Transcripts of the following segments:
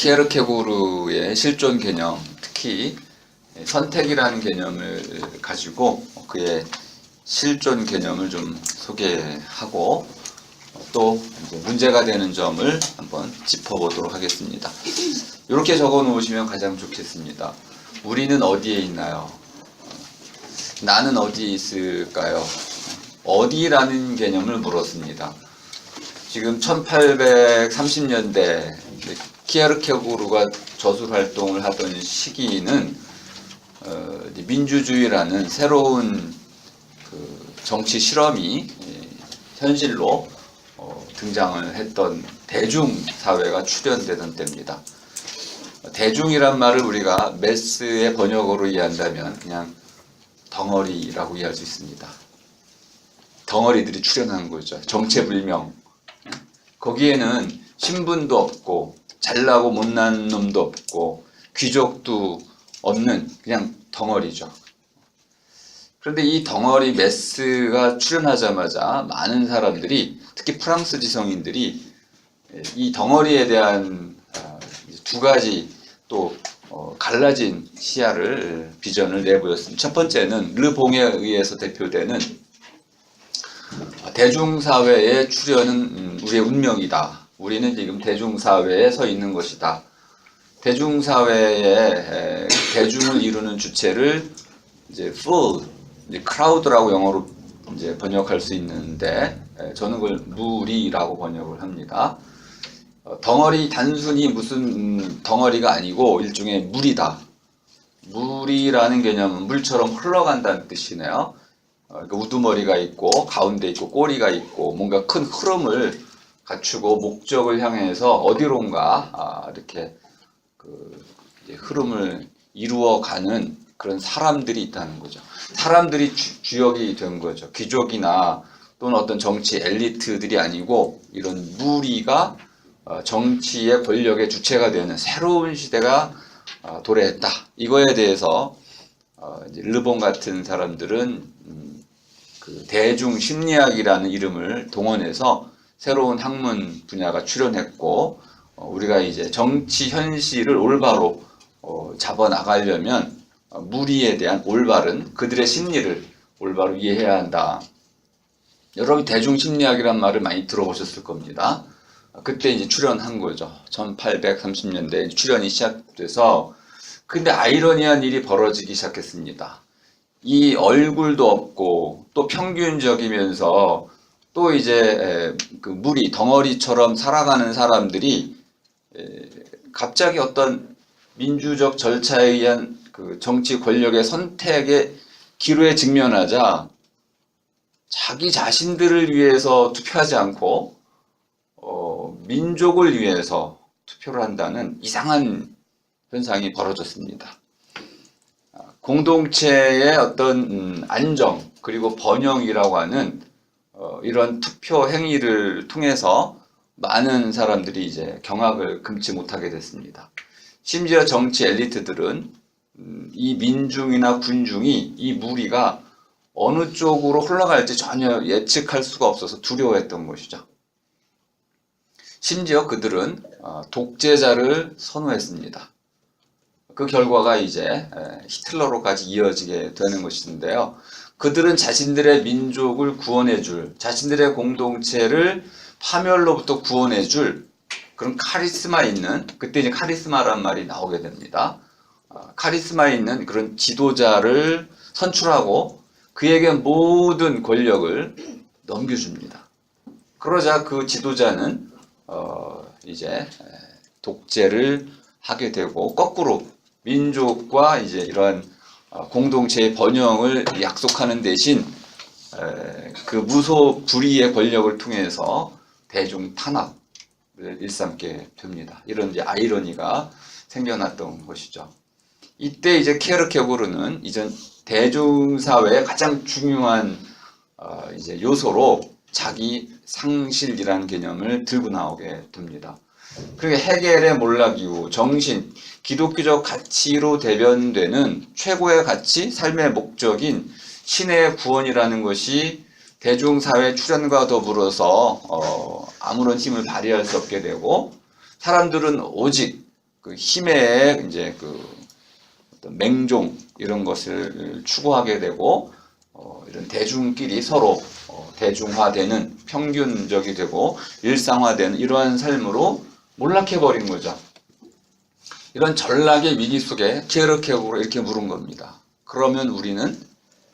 키에르케고르의 실존 개념, 특히 선택이라는 개념을 가지고 그의 실존 개념을 좀 소개하고 또 이제 문제가 되는 점을 한번 짚어보도록 하겠습니다. 이렇게 적어 놓으시면 가장 좋겠습니다. 우리는 어디에 있나요? 나는 어디에 있을까요? 어디라는 개념을 물었습니다. 지금 1830년대 키에르케고르가 저술 활동을 하던 시기는 민주주의라는 새로운 정치 실험이 현실로 등장을 했던 대중사회가 출현되던 때입니다. 대중이란 말을 우리가 매스의 번역어로 이해한다면 그냥 덩어리라고 이해할 수 있습니다. 덩어리들이 출현한 거죠. 정체불명. 거기에는 신분도 없고 잘나고 못난 놈도 없고 귀족도 없는 그냥 덩어리죠. 그런데 이 덩어리 매스가 출현하자마자 많은 사람들이, 특히 프랑스 지성인들이 이 덩어리에 대한 두 가지 또 갈라진 시야를, 비전을 내보였습니다. 첫 번째는 르봉에 의해서 대표되는 대중사회의 출현은 우리의 운명이다. 우리는 지금 대중사회에 서 있는 것이다. 대중사회의 대중을 이루는 주체를 이제 full, crowd라고 영어로 이제 번역할 수 있는데 저는 그걸 무리라고 번역을 합니다. 덩어리, 단순히 무슨 덩어리가 아니고 일종의 물이다. 물이라는 개념은 물처럼 흘러간다는 뜻이네요. 그러니까 우두머리가 있고 가운데 있고 꼬리가 있고 뭔가 큰 흐름을 갖추고 목적을 향해서 어디론가 이렇게 흐름을 이루어가는 그런 사람들이 있다는 거죠. 사람들이 주역이 된 거죠. 귀족이나 또는 어떤 정치 엘리트들이 아니고 이런 무리가 정치의 권력의 주체가 되는 새로운 시대가 도래했다. 이거에 대해서 이제 르봉 같은 사람들은 그 대중 심리학이라는 이름을 동원해서 새로운 학문 분야가 출현했고, 우리가 이제 정치 현실을 올바로 잡아 나가려면 무리에 대한 올바른 그들의 심리를 올바로 이해해야 한다. 여러분 대중 심리학이란 말을 많이 들어보셨을 겁니다. 그때 이제 출현한 거죠. 1830년대에 출현이 시작돼서, 근데 아이러니한 일이 벌어지기 시작했습니다. 이 얼굴도 없고 또 평균적이면서 또 이제 그 무리 덩어리처럼 살아가는 사람들이 갑자기 어떤 민주적 절차에 의한 그 정치 권력의 선택의 기로에 직면하자 자기 자신들을 위해서 투표하지 않고 민족을 위해서 투표를 한다는 이상한 현상이 벌어졌습니다. 공동체의 어떤 안정 그리고 번영이라고 하는 이런 투표 행위를 통해서 많은 사람들이 이제 경악을 금치 못하게 됐습니다. 심지어 정치 엘리트들은 이 민중이나 군중이, 이 무리가 어느 쪽으로 흘러갈지 전혀 예측할 수가 없어서 두려워했던 것이죠. 심지어 그들은 독재자를 선호했습니다. 그 결과가 이제 히틀러로까지 이어지게 되는 것인데요. 그들은 자신들의 민족을 구원해줄, 자신들의 공동체를 파멸로부터 구원해줄 그런 카리스마 있는, 그때 이제 카리스마란 말이 나오게 됩니다. 카리스마 있는 그런 지도자를 선출하고 그에게 모든 권력을 넘겨줍니다. 그러자 그 지도자는 이제 독재를 하게 되고 거꾸로 민족과 이제 이러한 공동체의 번영을 약속하는 대신 그 무소불위의 권력을 통해서 대중 탄압을 일삼게 됩니다. 이런 이제 아이러니가 생겨났던 것이죠. 이때 이제 키에르케고르는 이전 대중사회의 가장 중요한 이제 요소로 자기 상실이라는 개념을 들고 나오게 됩니다. 그러니까 헤겔의 몰락 이후 정신, 기독교적 가치로 대변되는 최고의 가치, 삶의 목적인 신의 구원이라는 것이 대중사회 출현과 더불어서 아무런 힘을 발휘할 수 없게 되고, 사람들은 오직 그 힘의 이제 그 어떤 맹종 이런 것을 추구하게 되고 이런 대중끼리 서로 대중화되는 평균적이 되고 일상화되는 이러한 삶으로 몰락해버린 거죠. 이런 전락의 위기 속에 키에르케고르가 이렇게 물은 겁니다. 그러면 우리는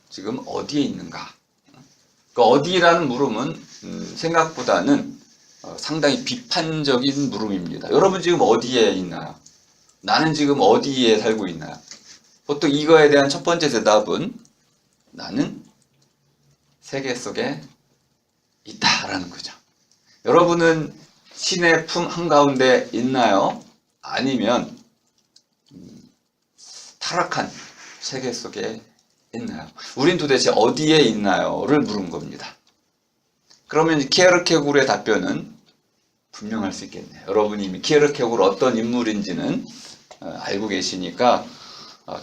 지금 어디에 있는가? 그 어디라는 물음은 생각보다는 상당히 비판적인 물음입니다. 여러분 지금 어디에 있나요? 나는 지금 어디에 살고 있나요? 보통 이거에 대한 첫 번째 대답은 나는 세계 속에 있다라는 거죠. 여러분은 신의 품 한가운데 있나요? 아니면 타락한 세계 속에 있나요? 우린 도대체 어디에 있나요?를 물은 겁니다. 그러면 키에르케고르의 답변은 분명할 수 있겠네요. 여러분이 이미 키에르케고르 어떤 인물인지는 알고 계시니까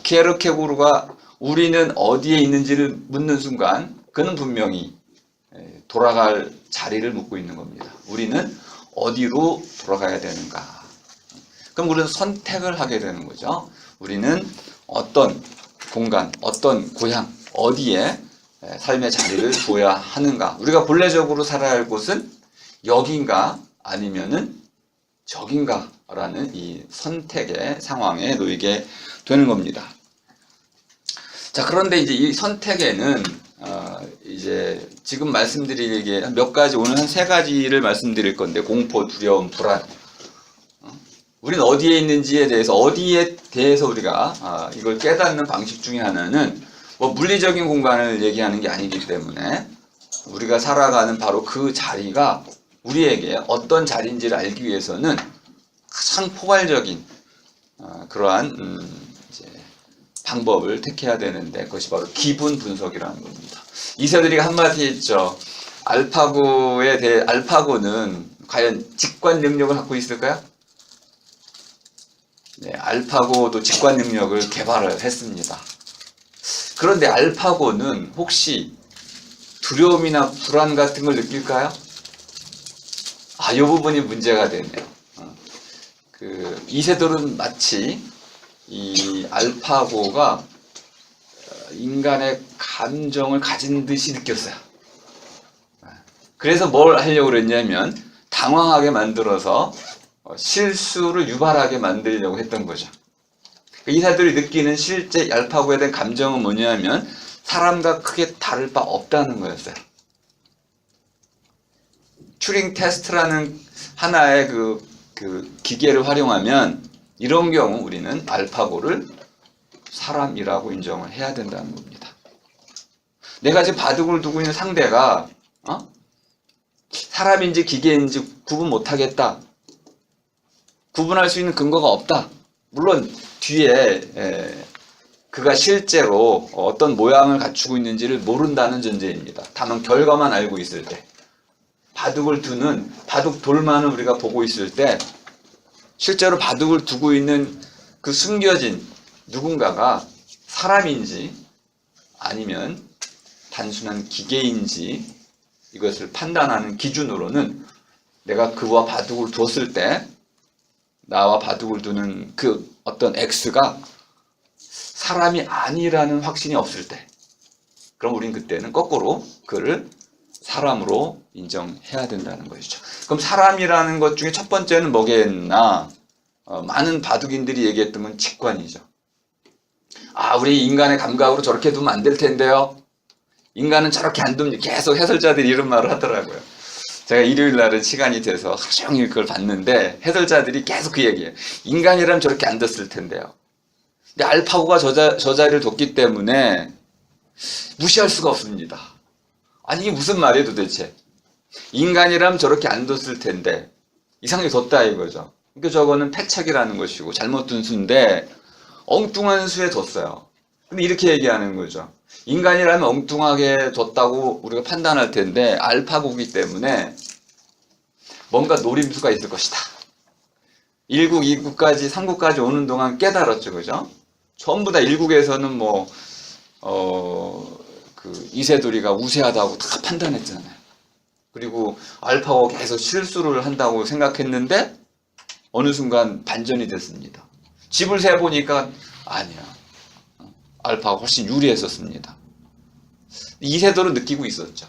키에르케고르가 우리는 어디에 있는지를 묻는 순간 그는 분명히 돌아갈 자리를 묻고 있는 겁니다. 우리는 어디로 돌아가야 되는가? 그럼 우리는 선택을 하게 되는 거죠. 우리는 어떤 공간, 어떤 고향, 어디에 삶의 자리를 둬야 하는가? 우리가 본래적으로 살아야 할 곳은 여긴가 아니면은 저긴가? 라는 이 선택의 상황에 놓이게 되는 겁니다. 자, 그런데 이제 이 선택에는 이제 지금 말씀드릴 게 몇 가지, 오늘 한 3가지를 말씀드릴 건데, 공포, 두려움, 불안. 우리는 어디에 있는지에 대해서, 어디에 대해서 우리가 이걸 깨닫는 방식 중에 하나는 뭐 물리적인 공간을 얘기하는 게 아니기 때문에 우리가 살아가는 바로 그 자리가 우리에게 어떤 자리인지를 알기 위해서는 가장 포괄적인 그러한 이제 방법을 택해야 되는데, 그것이 바로 기분 분석이라는 겁니다. 이세돌이가 한마디 했죠. 알파고는 과연 직관 능력을 갖고 있을까요? 네, 알파고도 직관 능력을 개발을 했습니다. 그런데 알파고는 혹시 두려움이나 불안 같은 걸 느낄까요? 이 부분이 문제가 되네요. 이세돌은 마치 이 알파고가 인간의 감정을 가진 듯이 느꼈어요. 그래서 뭘 하려고 그랬냐면 당황하게 만들어서 실수를 유발하게 만들려고 했던 거죠. 이세돌이 느끼는 실제 알파고에 대한 감정은 뭐냐면 사람과 크게 다를 바 없다는 거였어요. 튜링 테스트라는 하나의 그 기계를 활용하면 이런 경우 우리는 알파고를 사람이라고 인정을 해야 된다는 겁니다. 내가 지금 바둑을 두고 있는 상대가 사람인지 기계인지 구분 못하겠다. 구분할 수 있는 근거가 없다. 물론 뒤에 그가 실제로 어떤 모양을 갖추고 있는지를 모른다는 전제입니다. 다만 결과만 알고 있을 때, 바둑을 두는 바둑 돌만을 우리가 보고 있을 때 실제로 바둑을 두고 있는 그 숨겨진 누군가가 사람인지 아니면 단순한 기계인지 이것을 판단하는 기준으로는 내가 그와 바둑을 두었을 때 나와 바둑을 두는 그 어떤 X가 사람이 아니라는 확신이 없을 때, 그럼 우린 그때는 거꾸로 그를 사람으로 인정해야 된다는 것이죠. 그럼 사람이라는 것 중에 첫 번째는 뭐겠나? 많은 바둑인들이 얘기했던 건 직관이죠. 우리 인간의 감각으로 저렇게 두면 안 될 텐데요. 인간은 저렇게 안 둡니다. 계속 해설자들이 이런 말을 하더라고요. 제가 일요일 날은 시간이 돼서 하루 종일 그걸 봤는데 해설자들이 계속 그 얘기예요. 인간이라면 저렇게 안 뒀을 텐데요. 근데 알파고가 저 자리를 뒀기 때문에 무시할 수가 없습니다. 이게 무슨 말이에요 도대체. 인간이라면 저렇게 안 뒀을 텐데 이상하게 뒀다 이거죠. 그러니까 저거는 패착이라는 것이고 잘못 둔 수인데 엉뚱한 수에 뒀어요. 근데 이렇게 얘기하는 거죠. 인간이라면 엉뚱하게 뒀다고 우리가 판단할 텐데 알파고이기 때문에 뭔가 노림수가 있을 것이다. 1국, 2국까지, 3국까지 오는 동안 깨달았죠. 그죠? 전부 다 1국에서는 이세돌이가 우세하다고 다 판단했잖아요. 그리고 알파고가 계속 실수를 한다고 생각했는데 어느 순간 반전이 됐습니다. 집을 세보니까 아니야. 알파가 훨씬 유리했었습니다. 이세돌은 느끼고 있었죠.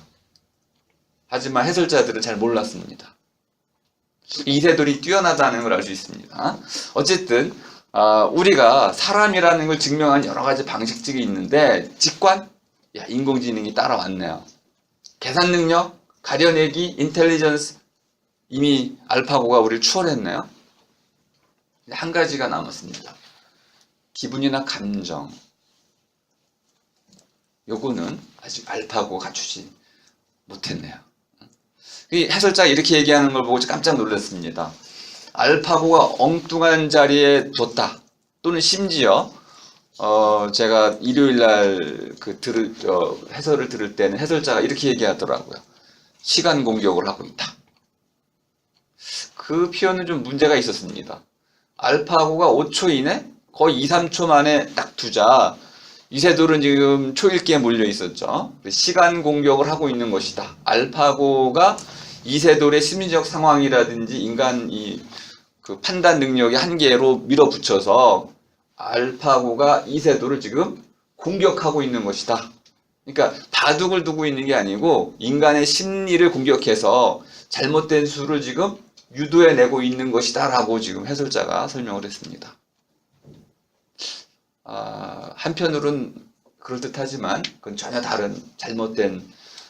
하지만 해설자들은 잘 몰랐습니다. 이세돌이 뛰어나다는 걸 알 수 있습니다. 어쨌든 우리가 사람이라는 걸 증명한 여러 가지 방식들이 있는데 직관? 야, 인공지능이 따라왔네요. 계산 능력, 가려내기, 인텔리전스 이미 알파고가 우리를 추월했네요. 한 가지가 남았습니다. 기분이나 감정. 요거는 아직 알파고가 갖추지 못했네요. 해설자가 이렇게 얘기하는 걸 보고 깜짝 놀랐습니다. 알파고가 엉뚱한 자리에 뒀다. 또는 심지어 제가 일요일날 해설을 들을 때는 해설자가 이렇게 얘기하더라고요. 시간 공격을 하고 있다. 그 표현은 좀 문제가 있었습니다. 알파고가 5초 이내? 거의 2, 3초 만에 딱 두자. 이세돌은 지금 초읽기에 몰려 있었죠. 시간 공격을 하고 있는 것이다. 알파고가 이세돌의 심리적 상황이라든지 인간 그 판단 능력의 한계로 밀어붙여서 알파고가 이세돌을 지금 공격하고 있는 것이다. 그러니까 바둑을 두고 있는 게 아니고 인간의 심리를 공격해서 잘못된 수를 지금 유도해내고 있는 것이다 라고 지금 해설자가 설명을 했습니다. 한편으로는 그럴듯하지만 그건 전혀 다른 잘못된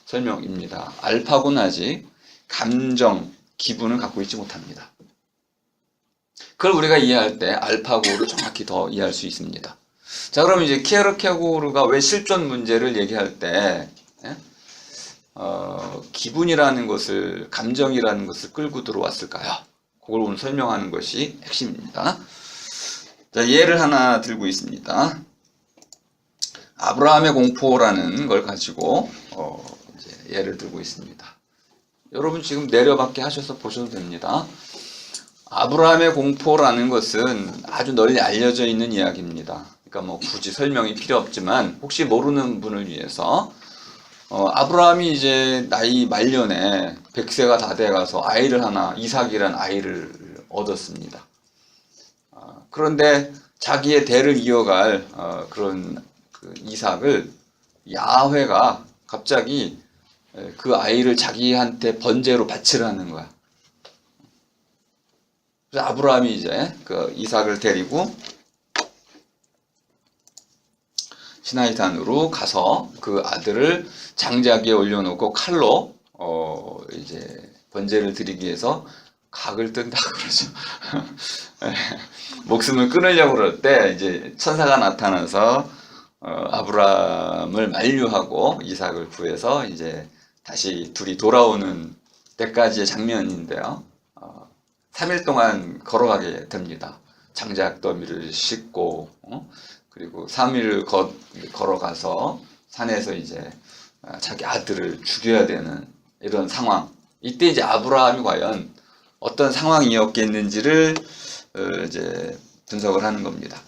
설명입니다. 알파고는 아직 감정, 기분을 갖고 있지 못합니다. 그걸 우리가 이해할 때 알파고를 정확히 더 이해할 수 있습니다. 자, 그럼 이제 키에르케고르가 왜 실존 문제를 얘기할 때 기분이라는 것을, 감정이라는 것을 끌고 들어왔을까요? 그걸 오늘 설명하는 것이 핵심입니다. 자, 예를 하나 들고 있습니다. 아브라함의 공포라는 걸 가지고 이제 예를 들고 있습니다. 여러분 지금 내려받게 하셔서 보셔도 됩니다. 아브라함의 공포라는 것은 아주 널리 알려져 있는 이야기입니다. 그러니까 뭐 굳이 설명이 필요 없지만 혹시 모르는 분을 위해서 아브라함이 이제 나이 말년에 100세가 다 돼가서 아이를 하나, 이삭이란 아이를 얻었습니다. 그런데 자기의 대를 이어갈 그런 그 이삭을 야훼가 갑자기 그 아이를 자기한테 번제로 바치라는 거야. 그래서 아브라함이 이제 그 이삭을 데리고 시나이산으로 가서 그 아들을 장자기에 올려놓고 칼로 이제 번제를 드리기 위해서 각을 뜬다 그러죠. 목숨을 끊으려고 그럴 때 이제 천사가 나타나서 아브라함을 만류하고 이삭을 구해서 이제 다시 둘이 돌아오는 때까지의 장면인데요. 3일 동안 걸어가게 됩니다. 장작 더미를 싣고 그리고 3일을 걸어가서 산에서 이제 자기 아들을 죽여야 되는 이런 상황. 이때 이제 아브라함이 과연 어떤 상황이었겠는지를 이제 분석을 하는 겁니다.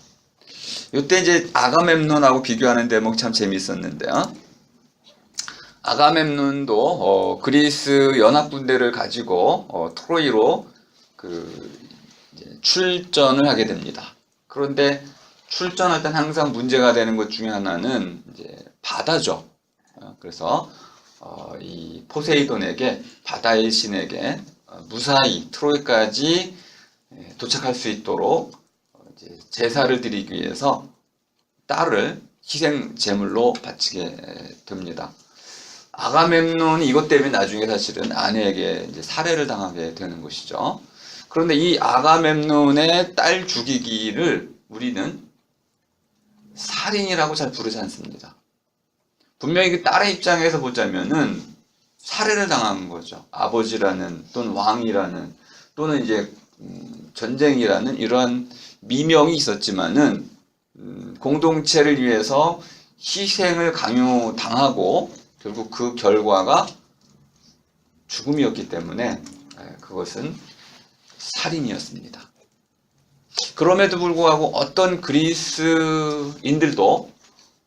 이때 이제 아가멤논하고 비교하는 대목 참 재미있었는데요. 아가멤논도 그리스 연합군대를 가지고 트로이로 이제 출전을 하게 됩니다. 그런데 출전할 땐 항상 문제가 되는 것 중에 하나는 이제 바다죠. 그래서 이 포세이돈에게, 바다의 신에게 무사히 트로이까지 도착할 수 있도록 이제 제사를 드리기 위해서 딸을 희생 제물로 바치게 됩니다. 아가멤논이 이것 때문에 나중에 사실은 아내에게 이제 살해를 당하게 되는 것이죠. 그런데 이 아가멤논의 딸 죽이기를 우리는 살인이라고 잘 부르지 않습니다. 분명히 그 딸의 입장에서 보자면은 살해를 당한 거죠. 아버지라는 또는 왕이라는 또는 이제 전쟁이라는 이러한 미명이 있었지만은 공동체를 위해서 희생을 강요당하고 결국 그 결과가 죽음이었기 때문에 그것은 살인이었습니다. 그럼에도 불구하고 어떤 그리스인들도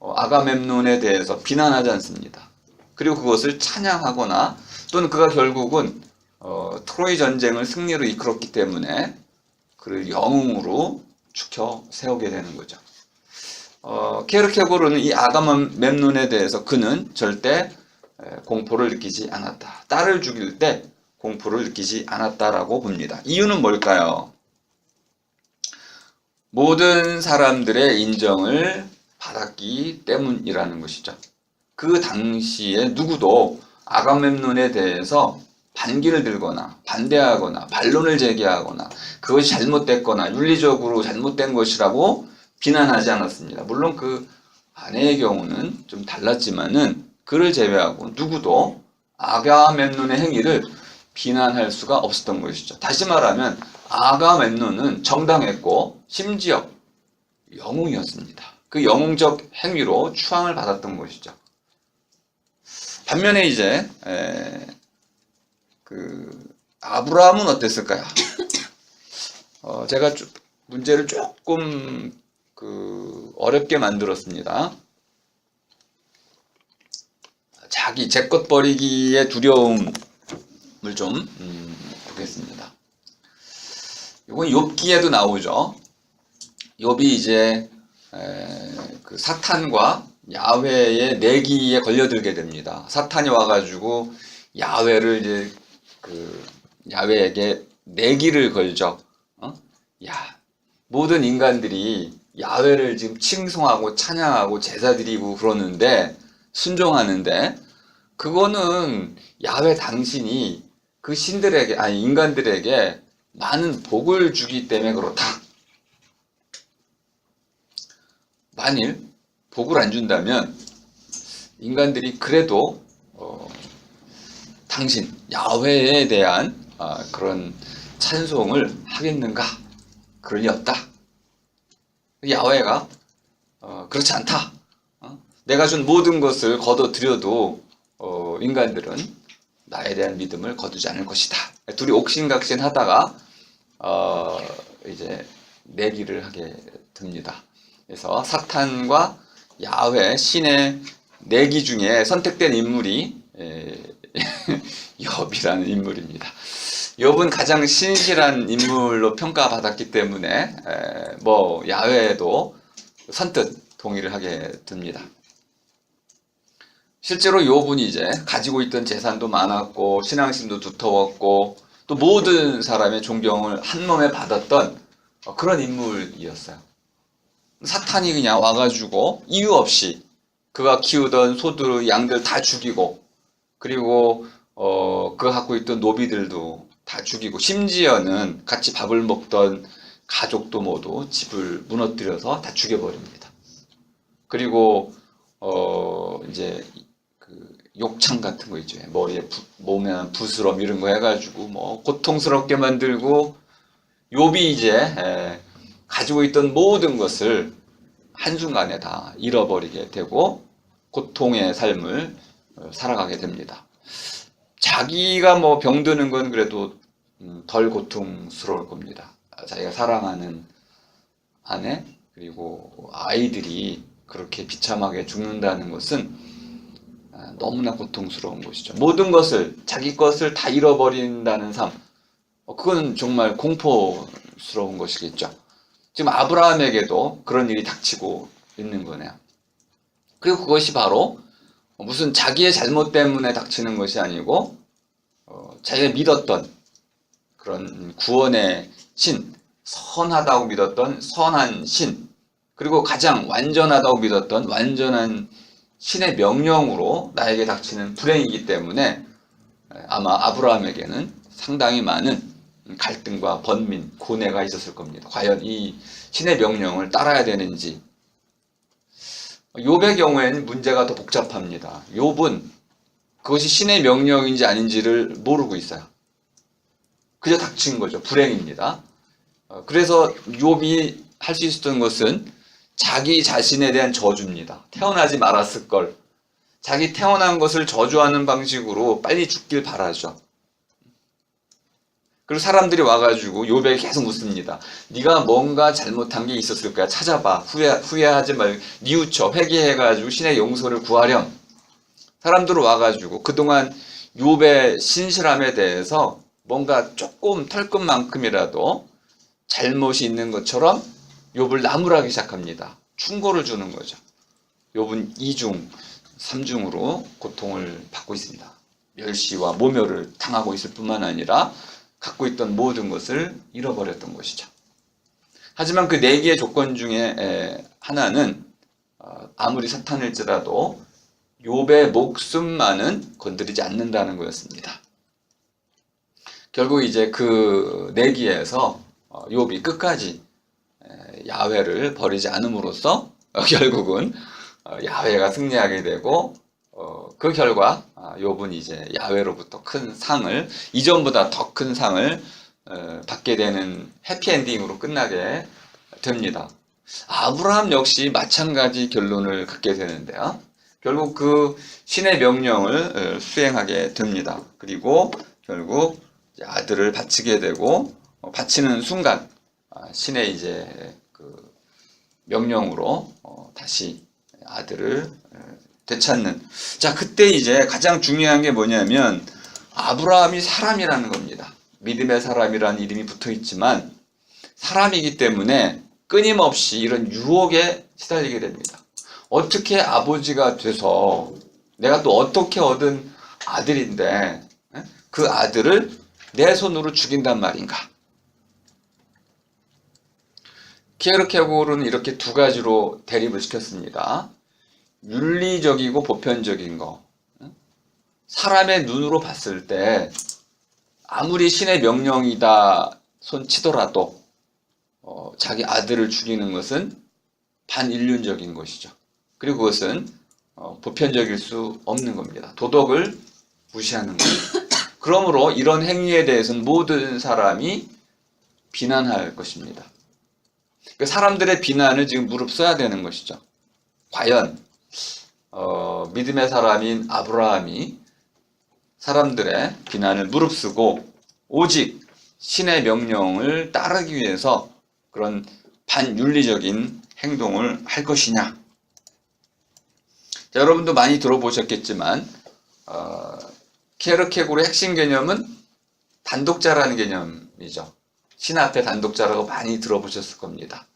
아가멤논에 대해서 비난하지 않습니다. 그리고 그것을 찬양하거나 또는 그가 결국은 트로이 전쟁을 승리로 이끌었기 때문에 그를 영웅으로 축혀 세우게 되는 거죠. 케르케고르는 이 아가멤논에 대해서 그는 절대 공포를 느끼지 않았다. 딸을 죽일 때 공포를 느끼지 않았다라고 봅니다. 이유는 뭘까요? 모든 사람들의 인정을 받았기 때문이라는 것이죠. 그 당시에 누구도 아가멤논에 대해서 반기를 들거나 반대하거나 반론을 제기하거나 그것이 잘못됐거나 윤리적으로 잘못된 것이라고 비난하지 않았습니다. 물론 그 아내의 경우는 좀 달랐지만은 그를 제외하고 누구도 아가멤논의 행위를 비난할 수가 없었던 것이죠. 다시 말하면 아가멤논은 정당했고 심지어 영웅이었습니다. 그 영웅적 행위로 추앙을 받았던 것이죠. 반면에 이제 아브라함은 어땠을까요? 제가 문제를 조금 어렵게 만들었습니다. 제 것 버리기의 두려움을 좀 보겠습니다. 이건 욥기에도 나오죠. 욥이 이제 그 사탄과 야훼의 내기에 걸려들게 됩니다. 사탄이 와가지고 야훼를 이제 야훼에게 내기를 걸죠. 모든 인간들이 야훼를 지금 칭송하고 찬양하고 제사 드리고 그러는데 순종하는데 그거는 야훼 당신이 그 신들에게 인간들에게 많은 복을 주기 때문에 그렇다. 만일 복을 안 준다면 인간들이 그래도 당신 야훼에 대한 그런 찬송을 하겠는가? 그럴 리 없다. 야훼가 그렇지 않다. 내가 준 모든 것을 거둬들여도 인간들은 나에 대한 믿음을 거두지 않을 것이다. 둘이 옥신각신 하다가 이제 내기를 하게 됩니다. 그래서 사탄과 야훼 신의 내기 중에 선택된 인물이 욥이라는 인물입니다. 욥은 가장 신실한 인물로 평가받았기 때문에 야훼도 선뜻 동의를 하게 됩니다. 실제로 욥은 이제 가지고 있던 재산도 많았고 신앙심도 두터웠고 또 모든 사람의 존경을 한몸에 받았던 그런 인물이었어요. 사탄이 그냥 와가지고 이유 없이 그가 키우던 소들, 양들 다 죽이고 그리고 그가 갖고 있던 노비들도 다 죽이고 심지어는 같이 밥을 먹던 가족도 모두 집을 무너뜨려서 다 죽여버립니다. 그리고 이제 욕창 같은 거 있죠. 머리에 몸에 부스럼 이런 거 해가지고 고통스럽게 만들고 욥이 이제 가지고 있던 모든 것을 한순간에 다 잃어버리게 되고 고통의 삶을 살아가게 됩니다. 자기가 병드는 건 그래도 덜 고통스러울 겁니다. 자기가 사랑하는 아내 그리고 아이들이 그렇게 비참하게 죽는다는 것은 너무나 고통스러운 것이죠. 모든 것을 자기 것을 다 잃어버린다는 삶, 그건 정말 공포스러운 것이겠죠. 지금 아브라함에게도 그런 일이 닥치고 있는 거네요. 그리고 그것이 바로 무슨 자기의 잘못 때문에 닥치는 것이 아니고 자기가 믿었던 그런 구원의 신, 선하다고 믿었던 선한 신, 그리고 가장 완전하다고 믿었던 완전한 신의 명령으로 나에게 닥치는 불행이기 때문에 아마 아브라함에게는 상당히 많은 갈등과 번민, 고뇌가 있었을 겁니다. 과연 이 신의 명령을 따라야 되는지. 욥의 경우에는 문제가 더 복잡합니다. 욥은 그것이 신의 명령인지 아닌지를 모르고 있어요. 그저 닥친 거죠. 불행입니다. 그래서 욥이 할 수 있었던 것은 자기 자신에 대한 저주입니다. 태어나지 말았을 걸. 자기 태어난 것을 저주하는 방식으로 빨리 죽길 바라죠. 그리고 사람들이 와가지고 욥에게 계속 묻습니다. 네가 뭔가 잘못한 게 있었을 거야. 찾아봐. 후회하지 말고 뉘우쳐 회개해가지고 신의 용서를 구하렴. 사람들은 와가지고 그동안 욥의 신실함에 대해서 뭔가 조금 털끝만큼이라도 잘못이 있는 것처럼 욥을 나무라기 시작합니다. 충고를 주는 거죠. 욥은 2중, 3중으로 고통을 받고 있습니다. 멸시와 모멸을 당하고 있을 뿐만 아니라 갖고 있던 모든 것을 잃어버렸던 것이죠. 하지만 그 4개의 조건 중에 하나는 아무리 사탄일지라도 욥의 목숨만은 건드리지 않는다는 거였습니다. 결국 이제 그 내기에서 욥이 끝까지 야훼를 버리지 않음으로써 결국은 야훼가 승리하게 되고 그 결과 욥은 이제 야훼로부터 큰 상을, 이전보다 더 큰 상을 받게 되는 해피엔딩으로 끝나게 됩니다. 아브라함 역시 마찬가지 결론을 갖게 되는데요. 결국 그 신의 명령을 수행하게 됩니다. 그리고 결국 아들을 바치게 되고 바치는 순간 신의 이제 그 명령으로 다시 아들을 되찾는. 자, 그때 이제 가장 중요한 게 뭐냐면 아브라함이 사람이라는 겁니다. 믿음의 사람이라는 이름이 붙어 있지만 사람이기 때문에 끊임없이 이런 유혹에 시달리게 됩니다. 어떻게 아버지가 돼서 내가 또 어떻게 얻은 아들인데 그 아들을 내 손으로 죽인단 말인가? 키에르케고르는 이렇게 두 가지로 대립을 시켰습니다. 윤리적이고 보편적인 거. 사람의 눈으로 봤을 때 아무리 신의 명령이다 손치더라도 자기 아들을 죽이는 것은 반인륜적인 것이죠. 그리고 그것은 보편적일 수 없는 겁니다. 도덕을 무시하는 겁니다. 그러므로 이런 행위에 대해서는 모든 사람이 비난할 것입니다. 그 사람들의 비난을 지금 무릅써야 되는 것이죠. 과연 믿음의 사람인 아브라함이 사람들의 비난을 무릅쓰고 오직 신의 명령을 따르기 위해서 그런 반윤리적인 행동을 할 것이냐. 자, 여러분도 많이 들어보셨겠지만 키에르케고르의 핵심 개념은 단독자라는 개념이죠. 신 앞에 단독자라고 많이 들어보셨을 겁니다.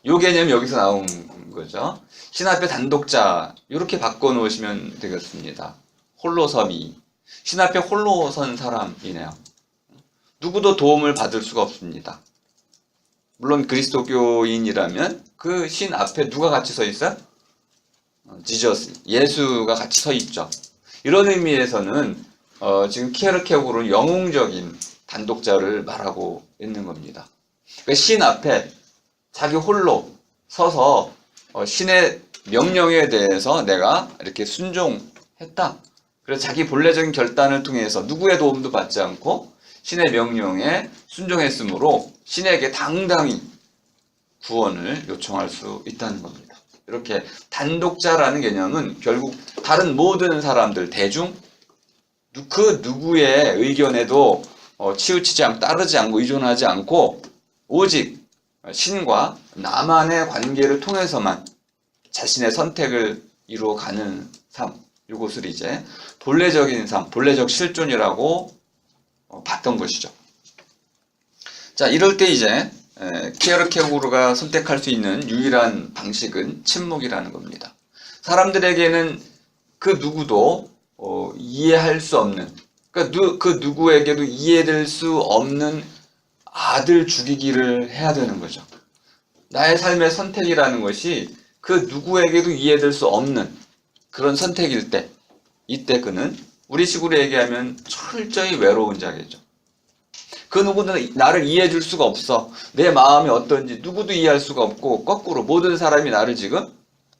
이 개념이 여기서 나온 거죠. 신 앞에 단독자 이렇게 바꿔놓으시면 되겠습니다. 홀로섬이. 신 앞에 홀로 선 사람이네요. 누구도 도움을 받을 수가 없습니다. 물론 그리스도교인이라면 그 신 앞에 누가 같이 서 있어요? 지저스, 예수가 같이 서 있죠. 이런 의미에서는 지금 키에르케고르는 영웅적인 단독자를 말하고 있는 겁니다. 그러니까 신 앞에 자기 홀로 서서 신의 명령에 대해서 내가 이렇게 순종했다. 그래서 자기 본래적인 결단을 통해서 누구의 도움도 받지 않고 신의 명령에 순종했으므로 신에게 당당히 구원을 요청할 수 있다는 겁니다. 이렇게 단독자라는 개념은 결국 다른 모든 사람들, 대중, 그 누구의 의견에도 치우치지 않고 따르지 않고 의존하지 않고 오직 신과 나만의 관계를 통해서만 자신의 선택을 이루어가는 삶, 이것을 이제 본래적인 삶, 본래적 실존이라고 봤던 것이죠. 자, 이럴 때 이제 키에르케고르가 선택할 수 있는 유일한 방식은 침묵이라는 겁니다. 사람들에게는 그 누구도 이해할 수 없는, 그러니까 그 누구에게도 이해될 수 없는 아들 죽이기를 해야 되는 거죠. 나의 삶의 선택이라는 것이 그 누구에게도 이해될 수 없는 그런 선택일 때, 이때 그는 우리식으로 얘기하면 철저히 외로운 자겠죠. 그 누구는 나를 이해해 줄 수가 없어. 내 마음이 어떤지 누구도 이해할 수가 없고 거꾸로 모든 사람이 나를 지금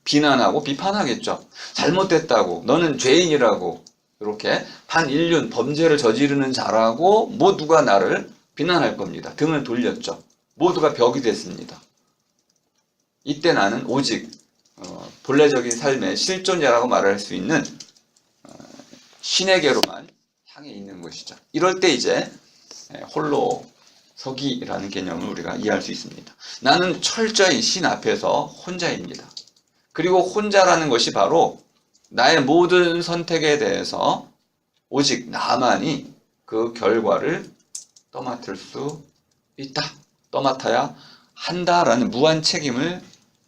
비난하고 비판하겠죠. 잘못됐다고, 너는 죄인이라고, 이렇게 반인륜 범죄를 저지르는 자라고 모두가 나를 비난할 겁니다. 등을 돌렸죠. 모두가 벽이 됐습니다. 이때 나는 오직 본래적인 삶의 실존자라고 말할 수 있는 신에게로만 향해 있는 것이죠. 이럴 때 이제 홀로 서기라는 개념을 우리가 이해할 수 있습니다. 나는 철저히 신 앞에서 혼자입니다. 그리고 혼자라는 것이 바로 나의 모든 선택에 대해서 오직 나만이 그 결과를 떠맡을 수 있다. 떠맡아야 한다라는 무한 책임을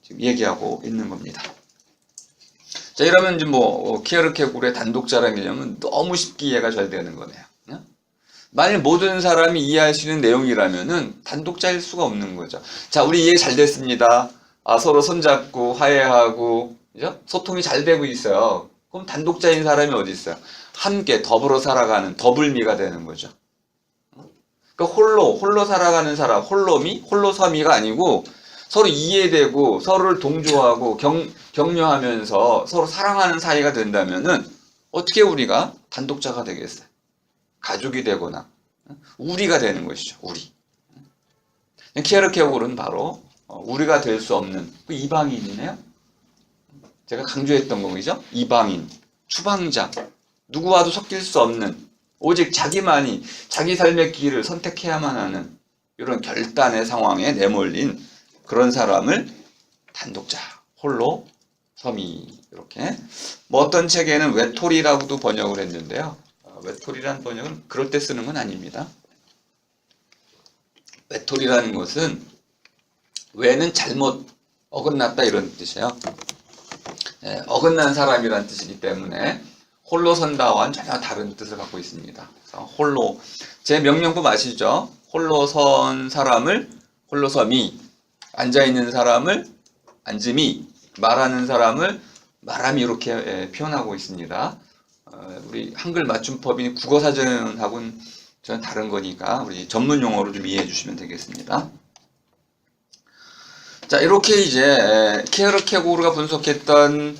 지금 얘기하고 있는 겁니다. 자, 이러면 이제 뭐 키에르케고르의 단독자라는 개념은 너무 쉽게 이해가 잘 되는 거네요. 만일 모든 사람이 이해할 수 있는 내용이라면은 단독자일 수가 없는 거죠. 자, 우리 이해 잘 됐습니다. 서로 손잡고 화해하고 그죠? 소통이 잘 되고 있어요. 그럼 단독자인 사람이 어디 있어요? 함께 더불어 살아가는 더불미가 되는 거죠. 그러니까 홀로 살아가는 사람, 홀로서미가 아니고 서로 이해되고 서로를 동조하고 격려하면서 서로 사랑하는 사이가 된다면은 어떻게 우리가 단독자가 되겠어요? 가족이 되거나 우리가 되는 것이죠. 우리. 키에르케고르는 바로 우리가 될 수 없는 그 이방인이네요. 제가 강조했던 거죠. 이방인, 추방자, 누구와도 섞일 수 없는 오직 자기만이 자기 삶의 길을 선택해야만 하는 이런 결단의 상황에 내몰린 그런 사람을 단독자, 홀로 섬이 이렇게 뭐 어떤 책에는 외톨이라고도 번역을 했는데요. 외톨이라는 번역은 그럴 때 쓰는 건 아닙니다. 외톨이라는 것은 외는 잘못 어긋났다 이런 뜻이에요. 어긋난 사람이라는 뜻이기 때문에 홀로 선다와는 전혀 다른 뜻을 갖고 있습니다. 홀로 제 명령법 아시죠? 홀로 선 사람을 홀로 섬이, 앉아있는 사람을 앉음이, 말하는 사람을 말함이 이렇게 표현하고 있습니다. 우리 한글 맞춤법이 국어사전하고는 전 다른 거니까 우리 전문 용어로 좀 이해해 주시면 되겠습니다. 자, 이렇게 이제 키에르케고르가 분석했던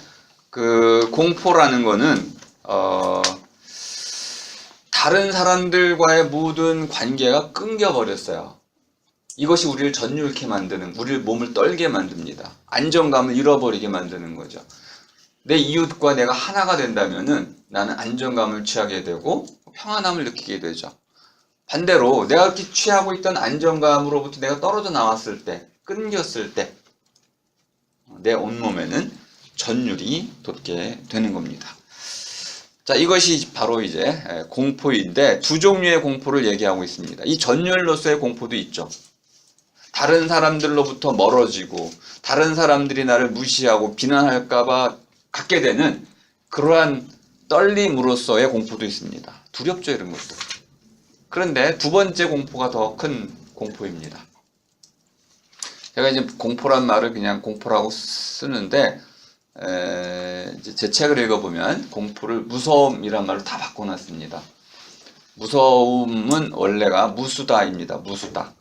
그 공포라는 거는 다른 사람들과의 모든 관계가 끊겨버렸어요. 이것이 우리를 전율케 만드는, 우리를 몸을 떨게 만듭니다. 안정감을 잃어버리게 만드는 거죠. 내 이웃과 내가 하나가 된다면은 나는 안정감을 취하게 되고 평안함을 느끼게 되죠. 반대로 내가 이렇게 취하고 있던 안정감으로부터 내가 떨어져 나왔을 때, 끊겼을 때 내 온몸에는 전율이 돋게 되는 겁니다. 자, 이것이 바로 이제 공포인데 두 종류의 공포를 얘기하고 있습니다. 이 전율로서의 공포도 있죠. 다른 사람들로부터 멀어지고 다른 사람들이 나를 무시하고 비난할까봐 갖게 되는 그러한 떨림으로서의 공포도 있습니다. 두렵죠, 이런 것도. 그런데 두 번째 공포가 더 큰 공포입니다. 제가 이제 공포란 말을 그냥 공포라고 쓰는데 제 책을 읽어보면 공포를 무서움이란 말로 다 바꿔놨습니다. 무서움은 원래가 무수다입니다. 무수다.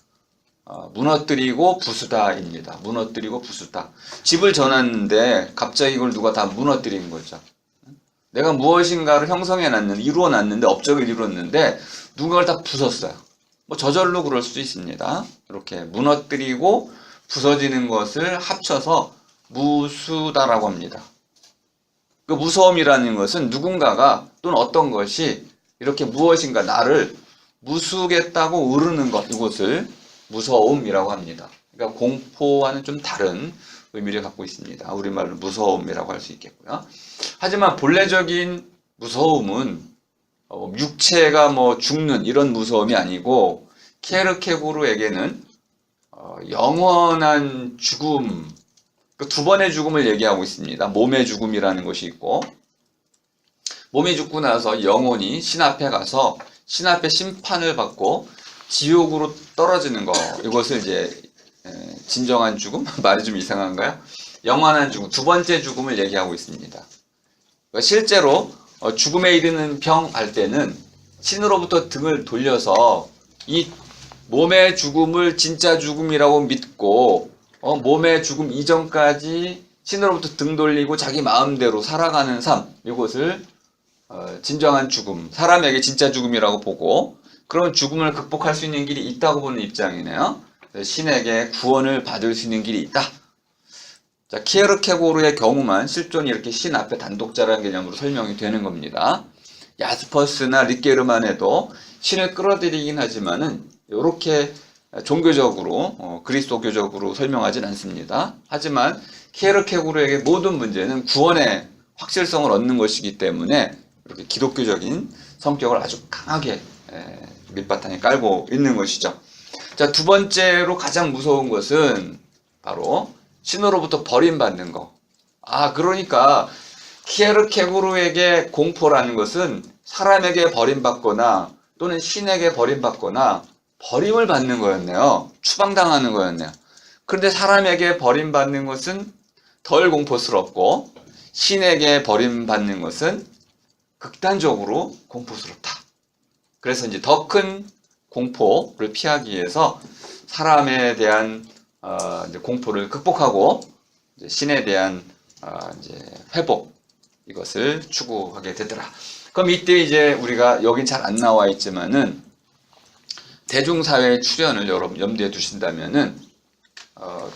무너뜨리고 부수다입니다. 무너뜨리고 부수다. 집을 져놨는데 갑자기 이걸 누가 다 무너뜨린 거죠. 내가 무엇인가를 형성해놨는데, 이루어놨는데, 업적을 이루었는데 누군가를 다 부쉈어요. 뭐 저절로 그럴 수도 있습니다. 이렇게 무너뜨리고 부서지는 것을 합쳐서 무수다라고 합니다. 그 무서움이라는 것은 누군가가 또는 어떤 것이 이렇게 무엇인가 나를 무수겠다고 으르는 것, 이것을 무서움이라고 합니다. 그러니까 공포와는 좀 다른 의미를 갖고 있습니다. 우리말로 무서움이라고 할 수 있겠고요. 하지만 본래적인 무서움은 육체가 뭐 죽는 이런 무서움이 아니고 키에르케고르에게는 영원한 죽음, 그 두 번의 죽음을 얘기하고 있습니다. 몸의 죽음이라는 것이 있고, 몸이 죽고 나서 영혼이 신 앞에 가서 신 앞에 심판을 받고 지옥으로 떨어지는 거, 이것을 이제 진정한 죽음? 말이 좀 이상한가요? 영원한 죽음, 두 번째 죽음을 얘기하고 있습니다. 실제로 죽음에 이르는 병 알 때는 신으로부터 등을 돌려서 이 몸의 죽음을 진짜 죽음이라고 믿고 몸의 죽음 이전까지 신으로부터 등 돌리고 자기 마음대로 살아가는 삶, 이것을 진정한 죽음, 사람에게 진짜 죽음이라고 보고 그런 죽음을 극복할 수 있는 길이 있다고 보는 입장이네요. 신에게 구원을 받을 수 있는 길이 있다. 자, 키에르케고르의 경우만 실존이 이렇게 신 앞에 단독자라는 개념으로 설명이 되는 겁니다. 야스퍼스나 리케르만 해도 신을 끌어들이긴 하지만은 이렇게 종교적으로 그리스도교적으로 설명하진 않습니다. 하지만 키에르케고르에게 모든 문제는 구원의 확실성을 얻는 것이기 때문에 이렇게 기독교적인 성격을 아주 강하게 밑바탕에 깔고 있는 것이죠. 자, 두 번째로 가장 무서운 것은 바로 신으로부터 버림받는 거. 그러니까 키에르케고르에게 공포라는 것은 사람에게 버림받거나 또는 신에게 버림받거나 버림을 받는 거였네요. 추방당하는 거였네요. 그런데 사람에게 버림받는 것은 덜 공포스럽고 신에게 버림받는 것은 극단적으로 공포스럽다. 그래서 이제 더 큰 공포를 피하기 위해서 사람에 대한 이제 공포를 극복하고 이제 신에 대한 이제 회복, 이것을 추구하게 되더라. 그럼 이때 이제 우리가 여긴 잘 안 나와 있지만은 대중사회의 출현을 여러분 염두에 두신다면은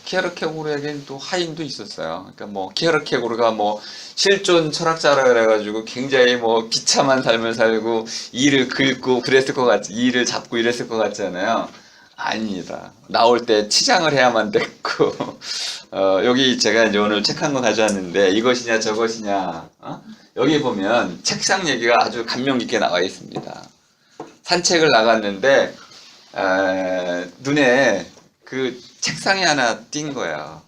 키에르케고르에겐 또 하인도 있었어요. 그러니까 뭐 키에르케고르가 뭐 실존 철학자라 그래가지고 굉장히 뭐 비참한 삶을 살고 이를 긁고 그랬을 것 같지, 이를 잡고 이랬을 것 같잖아요. 아닙니다. 나올 때 치장을 해야만 됐고 여기 제가 이제 오늘 책 한 권 가져왔는데 이것이냐 저것이냐, 여기 보면 책상 얘기가 아주 감명 깊게 나와 있습니다. 산책을 나갔는데 눈에 그 책상이 하나 띈 거예요.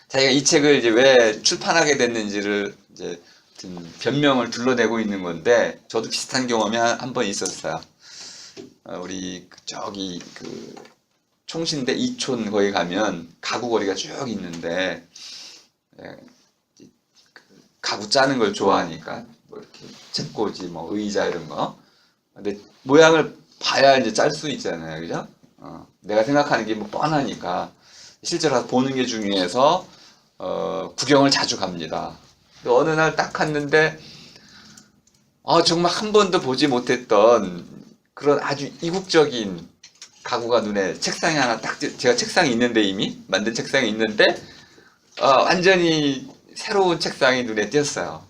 자기가 이 책을 이제 왜 출판하게 됐는지를 이제 변명을 둘러대고 있는 건데, 저도 비슷한 경험이 한 번 있었어요. 우리 저기 그 총신대 이촌 거기 가면 가구 거리가 쭉 있는데, 가구 짜는 걸 좋아하니까 뭐 이렇게 책꽂이, 뭐 의자 이런 거. 근데 모양을 봐야 이제 짤 수 있잖아요, 그죠? 내가 생각하는 게 뭐 뻔하니까 실제로 가서 보는 게 중요해서 구경을 자주 갑니다. 어느 날 딱 갔는데 정말 한 번도 보지 못했던 그런 아주 이국적인 가구가 눈에, 책상이 하나 딱, 제가 책상이 있는데 이미 만든 책상이 있는데 완전히 새로운 책상이 눈에 띄었어요.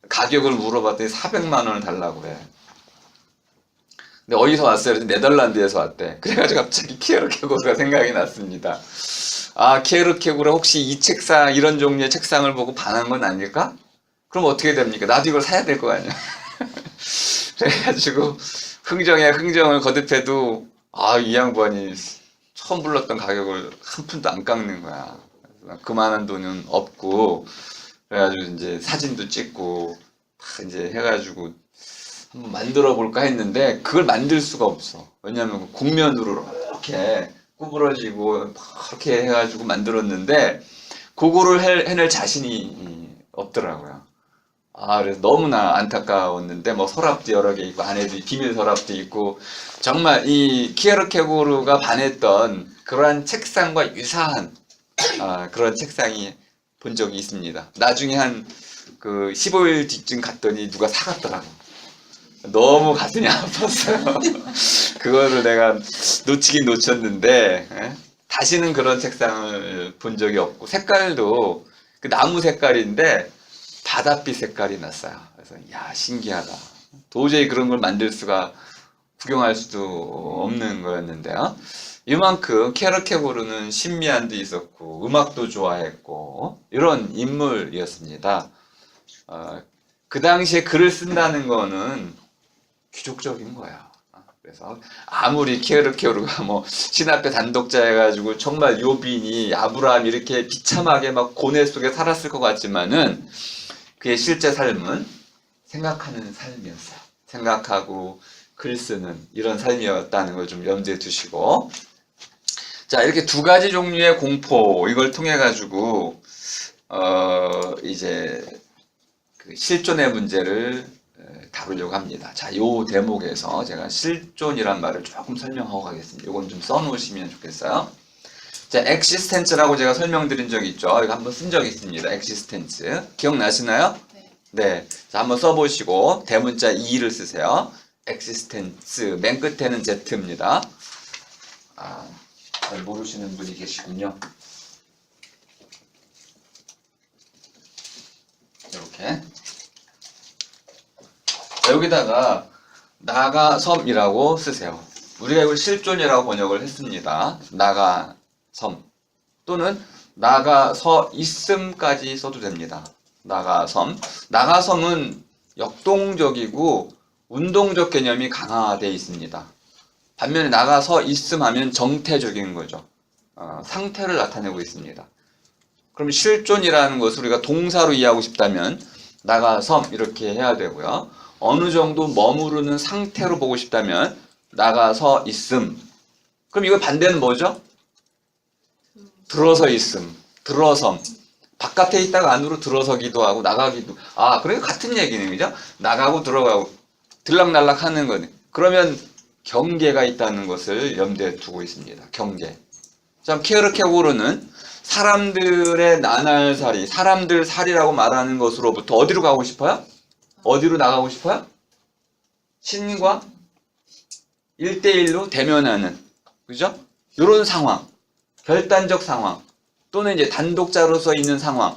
가격을 물어봤더니 400만 원을 달라고 그래. 근데 어디서 왔어요? 그래서 네덜란드에서 왔대. 그래가지고 갑자기 키에르케고르가 생각이 났습니다. 키에르케고르 혹시 이 책상, 이런 종류의 책상을 보고 반한 건 아닐까? 그럼 어떻게 됩니까? 나도 이걸 사야 될 거 아니야. 그래가지고 흥정을 거듭해도 이 양반이 처음 불렀던 가격을 한 푼도 안 깎는 거야. 그만한 돈은 없고, 그래가지고 이제 사진도 찍고 이제 해가지고 한번 만들어 볼까 했는데 그걸 만들 수가 없어. 왜냐하면 국면으로 이렇게 구부러지고 이렇게 해가지고 만들었는데 그거를 해낼 자신이 없더라고요. 그래서 너무나 안타까웠는데, 뭐 서랍도 여러 개 있고 안에도 비밀 서랍도 있고, 정말 이 키에르케고르가 반했던 그러한 책상과 유사한 그런 책상이 본 적이 있습니다. 나중에 한 그 15일 뒤쯤 갔더니 누가 사갔더라고. 너무 가슴이 아팠어요. 그거를 내가 놓치긴 놓쳤는데, 다시는 그런 책상을 본 적이 없고, 색깔도 그 나무 색깔인데 바닷빛 색깔이 났어요. 그래서 신기하다. 도저히 그런 걸 만들 수가, 구경할 수도 없는 거였는데요. 이만큼 키에르케고르는 신미안도 있었고 음악도 좋아했고 이런 인물이었습니다. 그 당시에 글을 쓴다는 거는 귀족적인 거야. 그래서 아무리 키에르케고르가 뭐 신 앞에 단독자 해가지고 정말 요빈이 아브라함 이렇게 비참하게 막 고뇌 속에 살았을 것 같지만은 그의 실제 삶은 생각하는 삶이었어요. 생각하고 글 쓰는 이런 삶이었다는 걸 좀 염두에 두시고, 자, 이렇게 두 가지 종류의 공포, 이걸 통해 가지고 이제 그 실존의 문제를 다루려고 합니다. 자, 요 대목에서 제가 실존이란 말을 조금 설명하고 가겠습니다. 이건 좀 써놓으시면 좋겠어요. 자, existence라고 제가 설명드린 적이 있죠. 이거 한번 쓴 적이 있습니다. existence. 기억나시나요? 네. 자, 한번 써보시고 대문자 E를 쓰세요. existence. 맨 끝에는 Z입니다. 잘 모르시는 분이 계시군요. 이렇게. 여기다가 나가섬이라고 쓰세요. 우리가 이걸 실존이라고 번역을 했습니다. 나가섬 또는 나가서 있음까지 써도 됩니다. 나가섬. 나가섬은 역동적이고 운동적 개념이 강화되어 있습니다. 반면에 나가서 있음 하면 정태적인 거죠. 상태를 나타내고 있습니다. 그럼 실존이라는 것을 우리가 동사로 이해하고 싶다면 나가섬 이렇게 해야 되고요. 어느 정도 머무르는 상태로 보고 싶다면 나가서 있음. 그럼 이거 반대는 뭐죠? 들어서 있음, 들어섬. 바깥에 있다가 안으로 들어서기도 하고 나가기도. 그러니까 같은 얘기네, 그죠? 나가고 들어가고 들락날락 하는 거네. 그러면 경계가 있다는 것을 염두에 두고 있습니다. 경계. 자, 키에르케고르는 사람들의 나날살이, 사람들 살이라고 말하는 것으로부터 어디로 가고 싶어요? 어디로 나가고 싶어요? 신과 1대1로 대면하는, 그죠? 이런 상황, 결단적 상황, 또는 이제 단독자로서 있는 상황,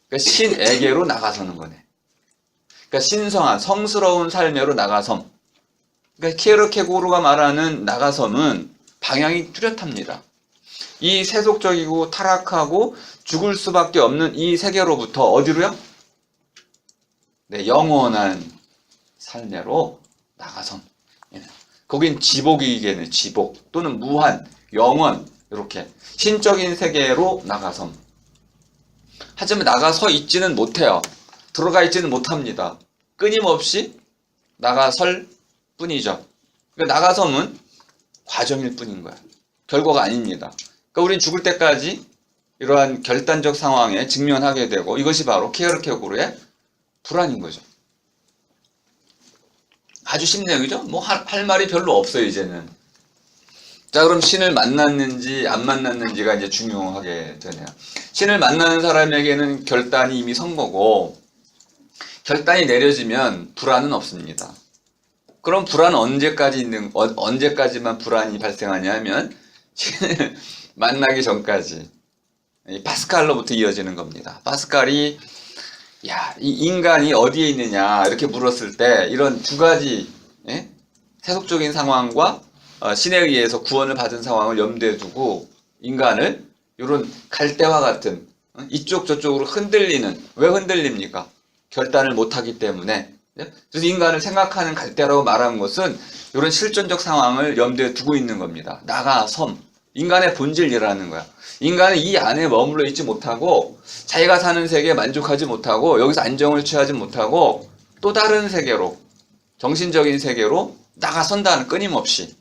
그러니까 신에게로 나가서는 거네. 그러니까 신성한, 성스러운 삶으로 나가섬. 그러니까 키에르케고르가 말하는 나가섬은 방향이 뚜렷합니다. 이 세속적이고 타락하고 죽을 수밖에 없는 이 세계로부터 어디로요? 네, 영원한 삶으로 나가섬. 거긴 지복이겠네, 지복. 또는 무한, 영원, 이렇게 신적인 세계로 나가섬. 하지만 나가서 있지는 못해요. 들어가 있지는 못합니다. 끊임없이 나가설 뿐이죠. 그러니까 나가섬은 과정일 뿐인 거야. 결과가 아닙니다. 그러니까 우린 죽을 때까지 이러한 결단적 상황에 직면하게 되고, 이것이 바로 키에르케고르의 불안인 거죠. 아주 쉽네요, 그죠? 뭐 할 말이 별로 없어요, 이제는. 자, 그럼 신을 만났는지 안 만났는지가 이제 중요하게 되네요. 신을 만나는 사람에게는 결단이 이미 선 거고, 결단이 내려지면 불안은 없습니다. 그럼 불안은 언제까지만 불안이 발생하냐 하면 신을 만나기 전까지. 이 파스칼로부터 이어지는 겁니다. 파스칼이 이 인간이 어디에 있느냐 이렇게 물었을 때 이런 두 가지 세속적인 상황과 신에 의해서 구원을 받은 상황을 염두에 두고 인간을 이런 갈대와 같은 이쪽 저쪽으로 흔들리는, 왜 흔들립니까? 결단을 못하기 때문에. 그래서 인간을 생각하는 갈대라고 말하는 것은 이런 실존적 상황을 염두에 두고 있는 겁니다. 나가섬, 인간의 본질이라는 거야. 인간은 이 안에 머물러 있지 못하고 자기가 사는 세계에 만족하지 못하고 여기서 안정을 취하지 못하고 또 다른 세계로, 정신적인 세계로 나가선다는, 끊임없이.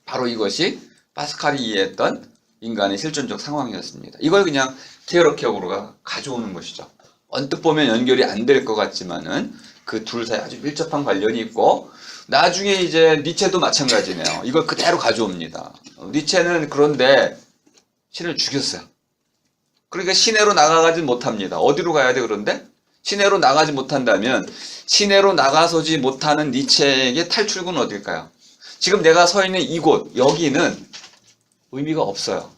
바로 이것이 파스칼이 이해했던 인간의 실존적 상황이었습니다. 이걸 그냥 키에르케고르가 가져오는 것이죠. 언뜻 보면 연결이 안 될 것 같지만은 그 둘 사이 아주 밀접한 관련이 있고, 나중에 이제 니체도 마찬가지네요. 이걸 그대로 가져옵니다. 니체는 그런데 신을 죽였어요. 그러니까 시내로 나가지 못합니다. 어디로 가야 돼, 그런데? 시내로 나가지 못한다면 시내로 나가서지 못하는 니체에게 탈출구는 어딜까요? 지금 내가 서 있는 이곳, 여기는 의미가 없어요.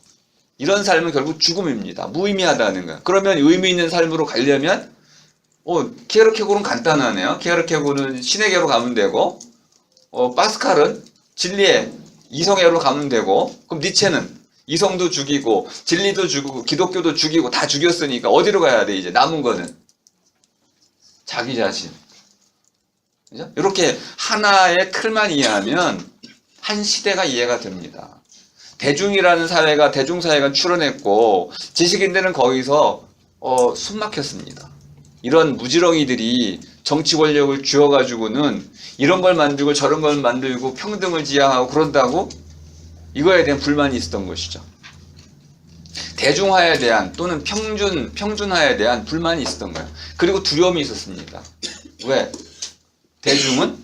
이런 삶은 결국 죽음입니다. 무의미하다는 거예요. 그러면 의미 있는 삶으로 가려면 키에르케고르는 간단하네요. 키에르케고르는 신에게로 가면 되고, 파스칼은 진리의 이성애로 가면 되고, 그럼 니체는 이성도 죽이고 진리도 죽이고 기독교도 죽이고 다 죽였으니까 어디로 가야 돼? 이제 남은 거는 자기 자신. 그죠? 이렇게 하나의 틀만 이해하면 한 시대가 이해가 됩니다. 대중이라는 사회가, 대중사회가 출현했고 지식인들은 거기서 숨 막혔습니다. 이런 무지렁이들이 정치 권력을 쥐어가지고는 이런 걸 만들고 저런 걸 만들고 평등을 지향하고 그런다고 이거에 대한 불만이 있었던 것이죠. 대중화에 대한 또는 평준화에 대한 불만이 있었던 거예요. 그리고 두려움이 있었습니다. 왜? 대중은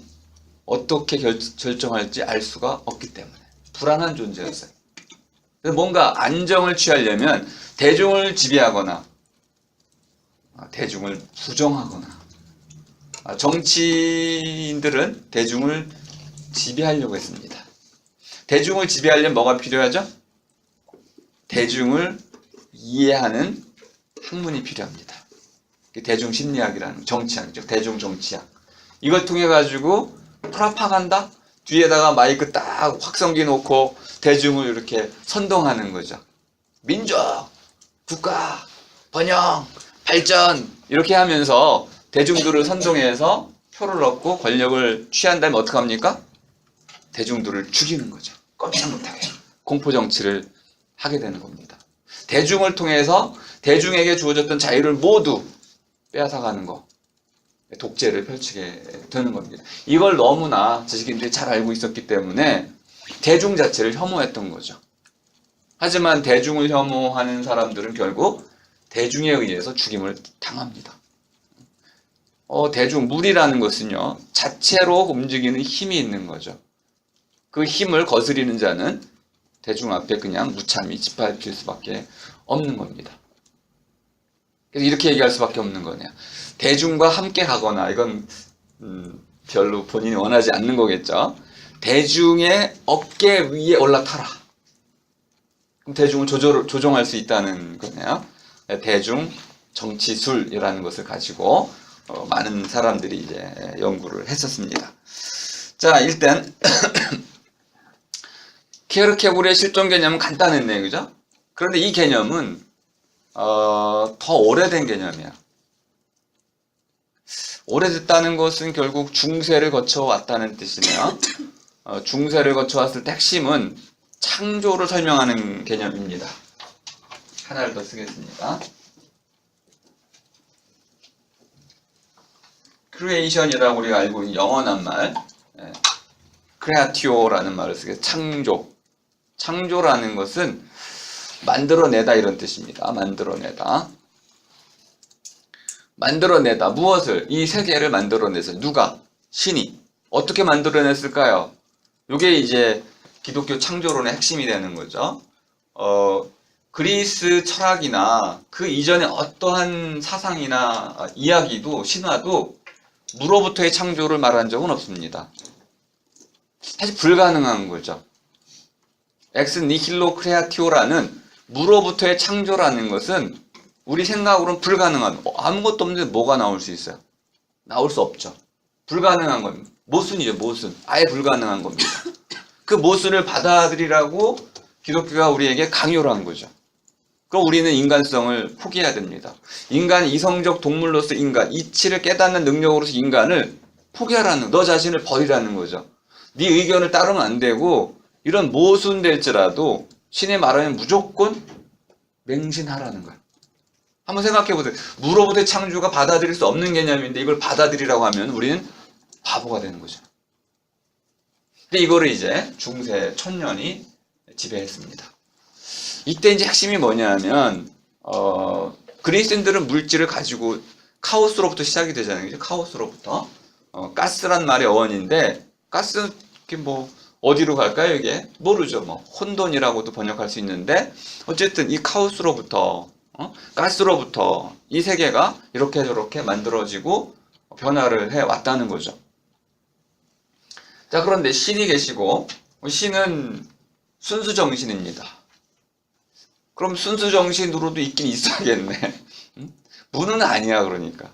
어떻게 결정할지 알 수가 없기 때문에. 불안한 존재였어요. 그래서 뭔가 안정을 취하려면 대중을 지배하거나 대중을 부정하거나, 정치인들은 대중을 지배하려고 했습니다. 대중을 지배하려면 뭐가 필요하죠? 대중을 이해하는 학문이 필요합니다. 대중심리학이라는 정치학이죠. 대중정치학. 이걸 통해 가지고 프라파간다? 뒤에다가 마이크 딱 확성기 놓고 대중을 이렇게 선동하는 거죠. 민족, 국가, 번영, 발전 이렇게 하면서 대중들을 선동해서 표를 얻고 권력을 취한다면 어떡합니까? 대중들을 죽이는 거죠. 꼼짝 못하게 공포 정치를 하게 되는 겁니다. 대중을 통해서 대중에게 주어졌던 자유를 모두 빼앗아가는 거, 독재를 펼치게 되는 겁니다. 이걸 너무나 지식인들이 잘 알고 있었기 때문에 대중 자체를 혐오했던 거죠. 하지만 대중을 혐오하는 사람들은 결국 대중에 의해서 죽임을 당합니다. 대중, 무리라는 것은요, 자체로 움직이는 힘이 있는 거죠. 그 힘을 거스리는 자는 대중 앞에 그냥 무참히 짓밟힐 수밖에 없는 겁니다. 그래서 이렇게 얘기할 수밖에 없는 거네요. 대중과 함께 가거나, 이건 별로 본인이 원하지 않는 거겠죠. 대중의 어깨 위에 올라타라. 그럼 대중을 조종할 수 있다는 거네요. 대중 정치술이라는 것을 가지고 많은 사람들이 이제 연구를 했었습니다. 자, 일단 케르케고르의 실존 개념은 간단했네요, 그죠? 그런데 이 개념은 더 오래된 개념이야. 오래됐다는 것은 결국 중세를 거쳐왔다는 뜻이네요. 중세를 거쳐왔을 때 핵심은 창조를 설명하는 개념입니다. 하나를 더 쓰겠습니다. 크리에이션이라고 우리가 알고 있는 영원한 말, 크레아티오라는 말을 쓰게 창조. 창조라는 것은 만들어내다 이런 뜻입니다. 만들어내다. 만들어내다. 무엇을? 이 세계를 만들어내서 누가? 신이. 어떻게 만들어냈을까요? 이게 이제 기독교 창조론의 핵심이 되는 거죠. 그리스 철학이나 그 이전에 어떠한 사상이나 이야기도 신화도 무로부터의 창조를 말한 적은 없습니다. 사실 불가능한 거죠. 엑스 니힐로 크레아티오라는 무로부터의 창조라는 것은 우리 생각으로는 불가능한, 아무것도 없는데 뭐가 나올 수 있어요? 나올 수 없죠. 불가능한 겁니다. 모순이죠, 모순. 아예 불가능한 겁니다. 그 모순을 받아들이라고 기독교가 우리에게 강요를 한 거죠. 그럼 우리는 인간성을 포기해야 됩니다. 인간 이성적 동물로서 인간, 이치를 깨닫는 능력으로서 인간을 포기하라는, 너 자신을 버리라는 거죠. 네 의견을 따르면 안 되고 이런 모순될지라도 신의 말하면 무조건 맹신하라는 거야. 한번 생각해 보세요. 무로부터의 창조가 받아들일 수 없는 개념인데 이걸 받아들이라고 하면 우리는 바보가 되는 거죠. 근데 이거를 이제 중세 천년이 지배했습니다. 이때 이제 핵심이 뭐냐면 그리스인들은 물질을 가지고 카오스로부터 시작이 되잖아요. 그죠? 카오스로부터 가스란 말의 어원인데 가스는 뭐 어디로 갈까요? 이게 모르죠. 뭐 혼돈이라고도 번역할 수 있는데 어쨌든 이 카오스로부터 가스로부터 이 세계가 이렇게 저렇게 만들어지고 변화를 해 왔다는 거죠. 자, 그런데 신이 계시고 신은 순수 정신입니다. 그럼 순수 정신으로도 있긴 있어야겠네. 무는 아니야, 그러니까.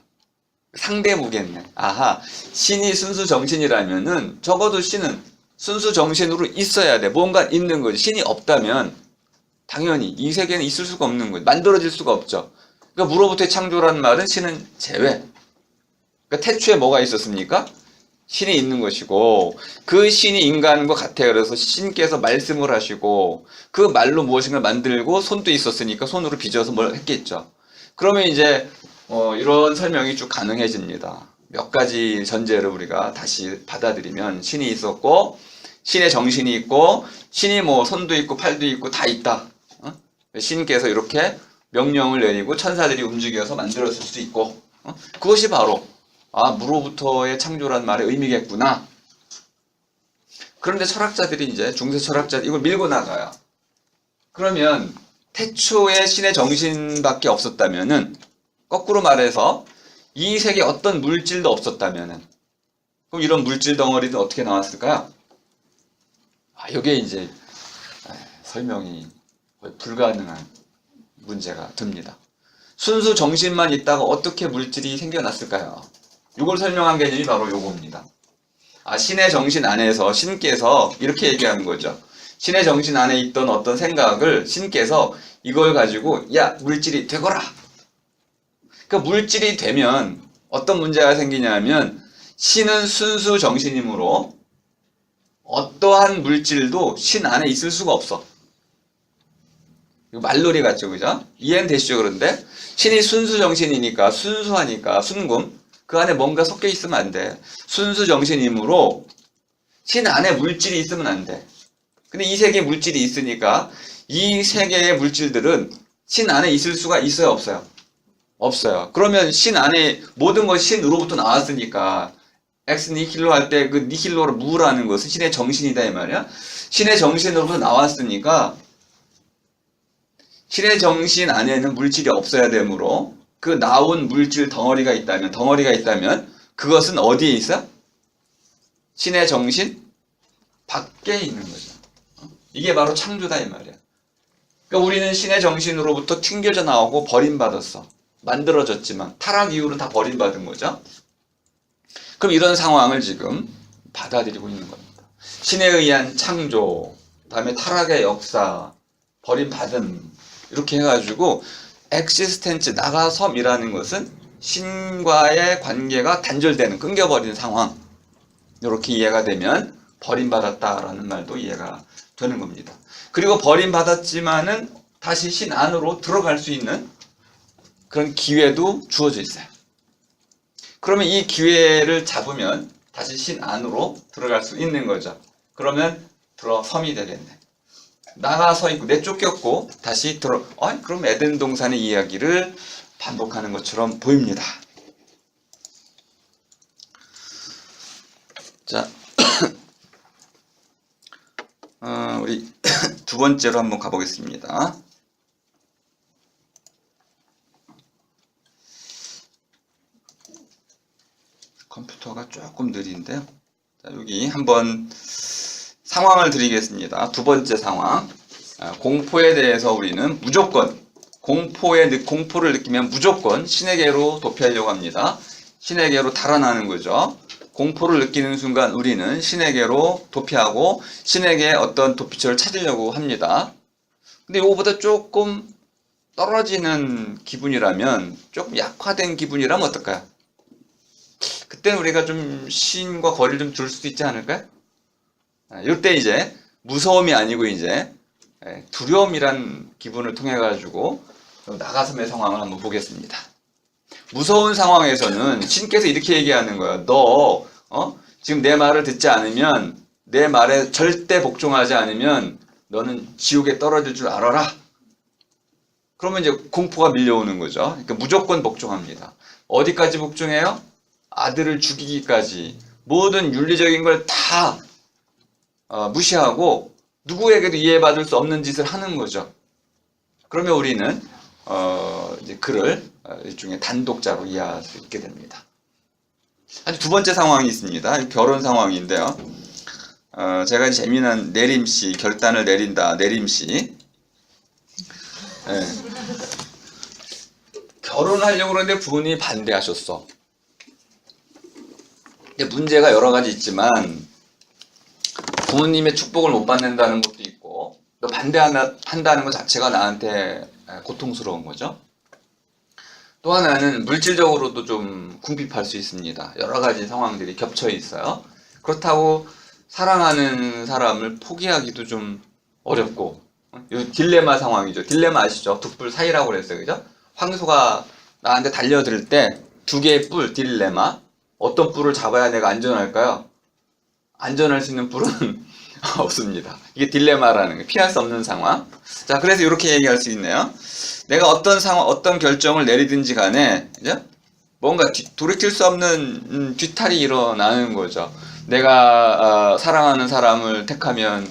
상대무겠네. 아하, 신이 순수 정신이라면은 적어도 신은 순수 정신으로 있어야 돼. 뭔가 있는 거지. 신이 없다면 당연히 이 세계는 있을 수가 없는 거지. 만들어질 수가 없죠. 그러니까 무로부터의 창조라는 말은 신은 제외. 그러니까 태초에 뭐가 있었습니까? 신이 있는 것이고 그 신이 인간과 같아요. 그래서 신께서 말씀을 하시고 그 말로 무엇인가 만들고 손도 있었으니까 손으로 빚어서 뭘 했겠죠. 그러면 이제 이런 설명이 쭉 가능해집니다. 몇 가지 전제를 우리가 다시 받아들이면 신이 있었고 신의 정신이 있고 신이 뭐 손도 있고 팔도 있고 다 있다. 신께서 이렇게 명령을 내리고 천사들이 움직여서 만들었을 수 있고 그것이 바로 무로부터의 창조란 말의 의미겠구나. 그런데 철학자들이 이제 중세 철학자들 이걸 밀고 나가요. 그러면 태초에 신의 정신밖에 없었다면은 거꾸로 말해서 이 세계에 어떤 물질도 없었다면은 그럼 이런 물질 덩어리는 어떻게 나왔을까요? 이게 이제 설명이 거의 불가능한 문제가 됩니다. 순수 정신만 있다가 어떻게 물질이 생겨났을까요? 이걸 설명한 개념이 바로 요겁니다. 신의 정신 안에서 신께서 이렇게 얘기하는 거죠. 신의 정신 안에 있던 어떤 생각을 신께서 이걸 가지고 야, 물질이 되거라. 그러니까 물질이 되면 어떤 문제가 생기냐면 신은 순수 정신이므로 어떠한 물질도 신 안에 있을 수가 없어. 이거 말놀이 같죠, 그죠? 이해는 되시죠? 그런데 신이 순수 정신이니까, 순수하니까, 순금, 그 안에 뭔가 섞여 있으면 안 돼. 순수 정신이므로 신 안에 물질이 있으면 안 돼. 근데 이 세계에 물질이 있으니까 이 세계의 물질들은 신 안에 있을 수가 있어요, 없어요? 없어요. 그러면 신 안에 모든 것이 신으로부터 나왔으니까 엑스 니힐로 할 때 그 니힐로를 무라는 것은 신의 정신이다 이 말이야. 신의 정신으로부터 나왔으니까 신의 정신 안에는 물질이 없어야 되므로 그 나온 물질 덩어리가 있다면 그것은 어디에 있어? 신의 정신 밖에 있는 거죠. 이게 바로 창조다 이 말이야. 그러니까 우리는 신의 정신으로부터 튕겨져 나오고 버림받았어. 만들어졌지만 타락 이후로 다 버림받은 거죠. 그럼 이런 상황을 지금 받아들이고 있는 겁니다. 신에 의한 창조, 다음에 타락의 역사, 버림받음 이렇게 해가지고 엑시스텐츠, 나가섬이라는 것은 신과의 관계가 단절되는, 끊겨버리는 상황. 이렇게 이해가 되면 버림받았다라는 말도 이해가 되는 겁니다. 그리고 버림받았지만은 다시 신 안으로 들어갈 수 있는 그런 기회도 주어져 있어요. 그러면 이 기회를 잡으면 다시 신 안으로 들어갈 수 있는 거죠. 그러면 들어섬이 되겠네. 나가서 있고 내쫓겼고 다시 그럼 에덴 동산의 이야기를 반복하는 것처럼 보입니다. 자, 우리 두 번째로 한번 가보겠습니다. 컴퓨터가 조금 느린데요. 자, 여기 한번 상황을 드리겠습니다. 두 번째 상황. 공포에 대해서 우리는 무조건 공포를 느끼면 무조건 신에게로 도피하려고 합니다. 신에게로 달아나는 거죠. 공포를 느끼는 순간 우리는 신에게로 도피하고 신에게 어떤 도피처를 찾으려고 합니다. 근데 이거보다 조금 떨어지는 기분이라면, 조금 약화된 기분이라면 어떨까요? 그때는 우리가 좀 신과 거리를 좀 둘 수도 있지 않을까요? 이때 이제 무서움이 아니고 이제 두려움이란 기분을 통해 가지고 나가섬의 상황을 한번 보겠습니다. 무서운 상황에서는 신께서 이렇게 얘기하는 거예요. 너 지금 내 말을 듣지 않으면, 내 말에 절대 복종하지 않으면 너는 지옥에 떨어질 줄 알아라. 그러면 이제 공포가 밀려오는 거죠. 그러니까 무조건 복종합니다. 어디까지 복종해요? 아들을 죽이기까지. 모든 윤리적인 걸 다 무시하고 누구에게도 이해받을 수 없는 짓을 하는 거죠. 그러면 우리는 이제 그를 일종의 단독자로 이해할 수 있게 됩니다. 아주 두 번째 상황이 있습니다. 결혼 상황인데요. 제가 재미난 내림씨, 결단을 내린다, 내림씨. 결혼하려고 그러는데 부모님이 반대하셨어. 근데 문제가 여러 가지 있지만 부모님의 축복을 못 받는다는 것도 있고, 또 반대한다는 것 자체가 나한테 고통스러운 거죠. 또 하나는 물질적으로도 좀 궁핍할 수 있습니다. 여러 가지 상황들이 겹쳐 있어요. 그렇다고 사랑하는 사람을 포기하기도 좀 어렵고, 이 딜레마 상황이죠. 딜레마 아시죠? 두 뿔 사이라고 그랬어요. 그죠? 황소가 나한테 달려들 때 두 개의 뿔, 딜레마. 어떤 뿔을 잡아야 내가 안전할까요? 안전할 수 있는 뿔은 없습니다. 이게 딜레마라는 거예요. 피할 수 없는 상황. 자, 그래서 이렇게 얘기할 수 있네요. 내가 어떤 상황, 어떤 결정을 내리든지 간에, 이제 뭔가 돌이킬 수 없는 뒤탈이 일어나는 거죠. 내가 사랑하는 사람을 택하면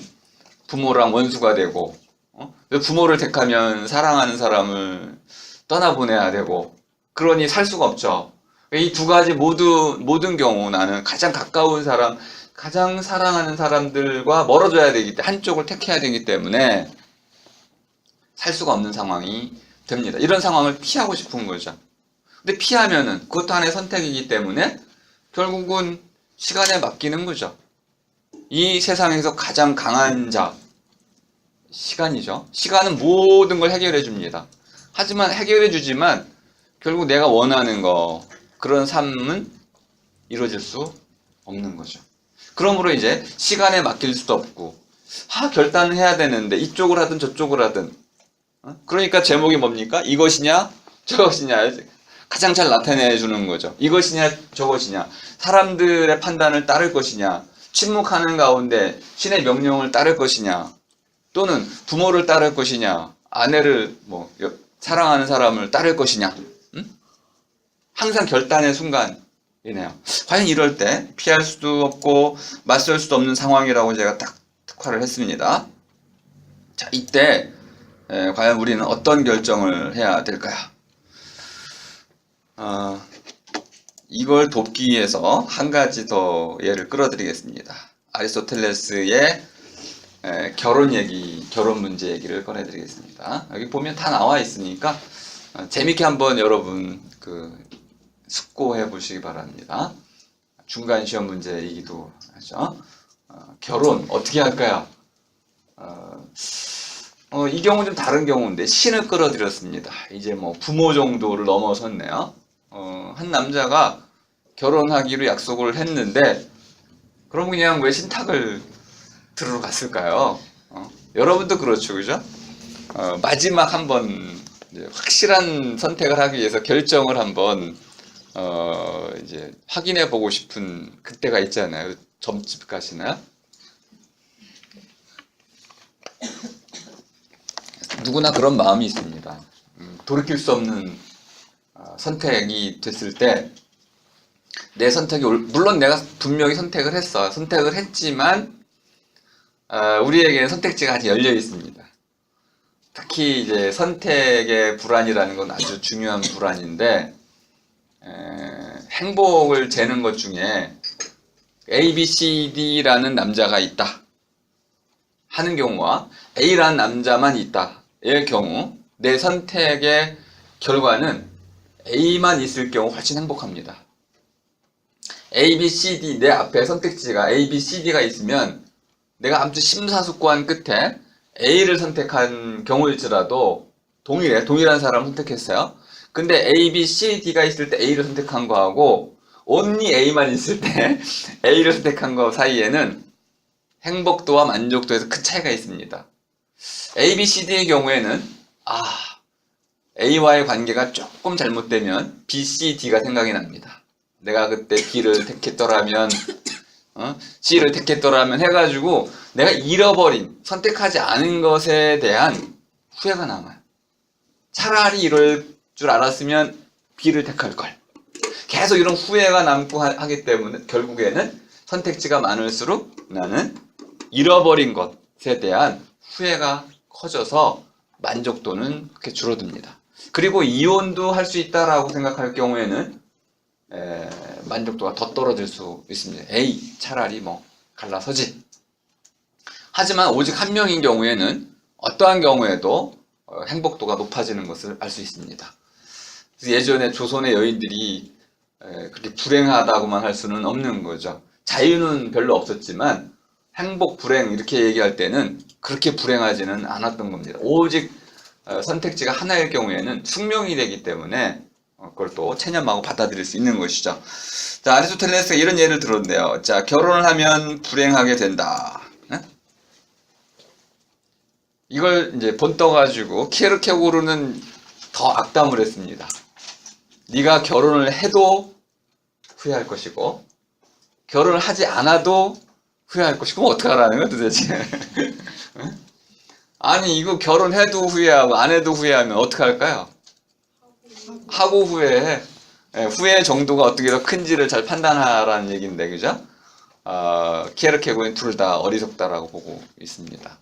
부모랑 원수가 되고, 부모를 택하면 사랑하는 사람을 떠나보내야 되고, 그러니 살 수가 없죠. 이 두 가지 모든 경우 나는 가장 가까운 사람, 가장 사랑하는 사람들과 멀어져야 되기 때문에, 한쪽을 택해야 되기 때문에 살 수가 없는 상황이 됩니다. 이런 상황을 피하고 싶은 거죠. 근데 피하면은 그것도 하나의 선택이기 때문에 결국은 시간에 맡기는 거죠. 이 세상에서 가장 강한 자, 시간이죠. 시간은 모든 걸 해결해 줍니다. 하지만 해결해 주지만 결국 내가 원하는 거, 그런 삶은 이루어질 수 없는 거죠. 그러므로 이제 시간에 맡길 수도 없고, 결단을 해야 되는데 이쪽을 하든 저쪽을 하든. 그러니까 제목이 뭡니까? 이것이냐 저것이냐 가장 잘 나타내 주는 거죠. 이것이냐 저것이냐, 사람들의 판단을 따를 것이냐, 침묵하는 가운데 신의 명령을 따를 것이냐, 또는 부모를 따를 것이냐, 아내를 사랑하는 사람을 따를 것이냐. 항상 결단의 순간이네요. 과연 이럴 때 피할 수도 없고 맞설 수도 없는 상황이라고 제가 딱 특화를 했습니다. 자, 이때 과연 우리는 어떤 결정을 해야 될까요? 이걸 돕기 위해서 한 가지 더 예를 끌어드리겠습니다. 아리스토텔레스의 결혼 문제 얘기를 꺼내드리겠습니다. 여기 보면 다 나와 있으니까 재밌게 한번 여러분 숙고해 보시기 바랍니다. 중간 시험 문제이기도 하죠. 결혼 어떻게 할까요? 이 경우는 좀 다른 경우인데 신을 끌어들였습니다. 이제 부모 정도를 넘어섰네요. 한 남자가 결혼하기로 약속을 했는데, 그럼 그냥 왜 신탁을 들으러 갔을까요? 여러분도 그렇죠, 그죠? 마지막 한번 확실한 선택을 하기 위해서 결정을 한번 이제 확인해 보고 싶은 그때가 있잖아요. 점집 가시나요? 누구나 그런 마음이 있습니다. 돌이킬 수 없는 선택이 됐을 때 내 선택이 물론 내가 분명히 선택을 했어. 선택을 했지만 우리에게는 선택지가 아직 열려 있습니다. 특히 이제 선택의 불안이라는 건 아주 중요한 불안인데, 행복을 재는 것 중에 A, B, C, D라는 남자가 있다 하는 경우와 A라는 남자만 있다의 경우, 내 선택의 결과는 A만 있을 경우 훨씬 행복합니다. A, B, C, D, 내 앞에 선택지가 A, B, C, D가 있으면 내가 아무튼 심사숙고한 끝에 A를 선택한 경우일지라도 동일한 사람을 선택했어요. 근데 A, B, C, D가 있을 때 A를 선택한 거하고 only A만 있을 때 A를 선택한 거 사이에는 행복도와 만족도에서 큰 차이가 있습니다. A, B, C, D의 경우에는 A와의 관계가 조금 잘못되면 B, C, D가 생각이 납니다. 내가 그때 B를 택했더라면 C를 택했더라면 해가지고 내가 잃어버린, 선택하지 않은 것에 대한 후회가 남아요. 차라리 이럴 줄 알았으면 B를 택할 걸. 계속 이런 후회가 남고 하기 때문에 결국에는 선택지가 많을수록 나는 잃어버린 것에 대한 후회가 커져서 만족도는 그렇게 줄어듭니다. 그리고 이혼도 할 수 있다라고 생각할 경우에는 만족도가 더 떨어질 수 있습니다. 에이, 차라리 갈라서지. 하지만 오직 한 명인 경우에는 어떠한 경우에도 행복도가 높아지는 것을 알 수 있습니다. 그래서 예전에 조선의 여인들이 그렇게 불행하다고만 할 수는 없는 거죠. 자유는 별로 없었지만 행복, 불행 이렇게 얘기할 때는 그렇게 불행하지는 않았던 겁니다. 오직 선택지가 하나일 경우에는 숙명이 되기 때문에 그걸 또 체념하고 받아들일 수 있는 것이죠. 자, 아리스토텔레스가 이런 예를 들었는데요. 자, 결혼을 하면 불행하게 된다. 이걸 이제 본떠가지고 키에르케고르는 더 악담을 했습니다. 네가 결혼을 해도 후회할 것이고 결혼을 하지 않아도 후회할 것이고 어떡하라는 거야 도대체. 아니 이거 결혼해도 후회하고 안 해도 후회하면 어떡할까요? 하고 후회해. 후회 정도가 어떻게 더 큰지를 잘 판단하라는 얘기인데, 그죠? 키에르케고르는 둘 다 어리석다라고 보고 있습니다.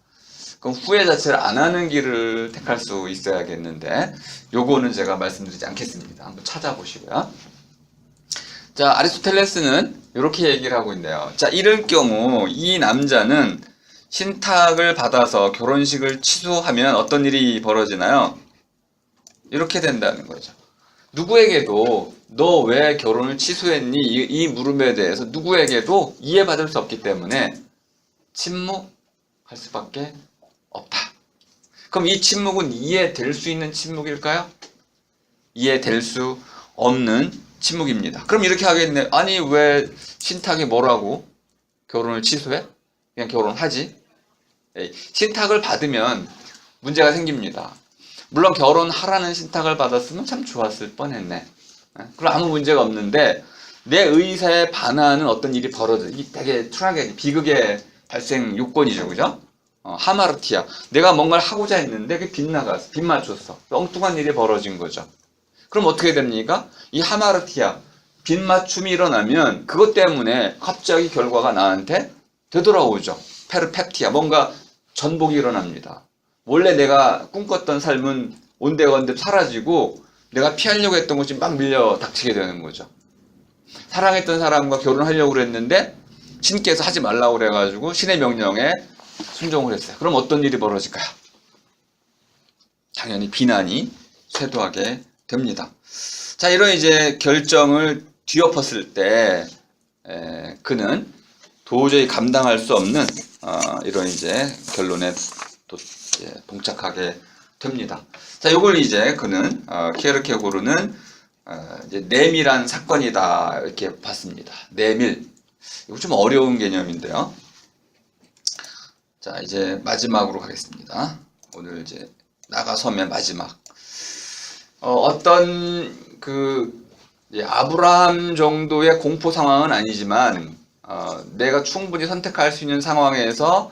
그럼 후회 자체를 안 하는 길을 택할 수 있어야겠는데, 요거는 제가 말씀드리지 않겠습니다. 한번 찾아보시고요. 자, 아리스토텔레스는 이렇게 얘기를 하고 있네요. 자, 이럴 경우 이 남자는 신탁을 받아서 결혼식을 취소하면 어떤 일이 벌어지나요? 이렇게 된다는 거죠. 누구에게도 너 왜 결혼을 취소했니? 이 물음에 대해서 누구에게도 이해받을 수 없기 때문에 침묵할 수밖에 없다. 그럼 이 침묵은 이해될 수 있는 침묵일까요? 이해될 수 없는 침묵입니다. 그럼 이렇게 하겠네. 아니 왜 신탁이 뭐라고? 결혼을 취소해? 그냥 결혼하지? 신탁을 받으면 문제가 생깁니다. 물론 결혼하라는 신탁을 받았으면 참 좋았을 뻔했네. 그럼 아무 문제가 없는데 내 의사에 반하는 어떤 일이 벌어져. 이 되게 트라게 비극의 발생 요건이죠, 그죠? 하마르티아. 내가 뭔가를 하고자 했는데 그게 빗나갔어, 빗맞췄어. 엉뚱한 일이 벌어진 거죠. 그럼 어떻게 됩니까? 이 하마르티아, 빗맞춤이 일어나면 그것 때문에 갑자기 결과가 나한테 되돌아오죠. 페르펙티아, 뭔가 전복이 일어납니다. 원래 내가 꿈꿨던 삶은 온데건데 사라지고 내가 피하려고 했던 것이 막 밀려 닥치게 되는 거죠. 사랑했던 사람과 결혼하려고 그랬는데 신께서 하지 말라고 그래가지고 신의 명령에 순종을 했어요. 그럼 어떤 일이 벌어질까요? 당연히 비난이 쇄도하게 됩니다. 자, 이런 이제 결정을 뒤엎었을 때 그는 도저히 감당할 수 없는 이런 이제 결론에 또 봉착하게 됩니다. 자, 이걸 이제 그는 키에르케고르는 이제 내밀한 사건이다 이렇게 봤습니다. 내밀. 이거 좀 어려운 개념인데요. 자, 이제 마지막으로 가겠습니다. 오늘 이제 나가섬의 마지막. 어떤 아브라함 정도의 공포 상황은 아니지만 내가 충분히 선택할 수 있는 상황에서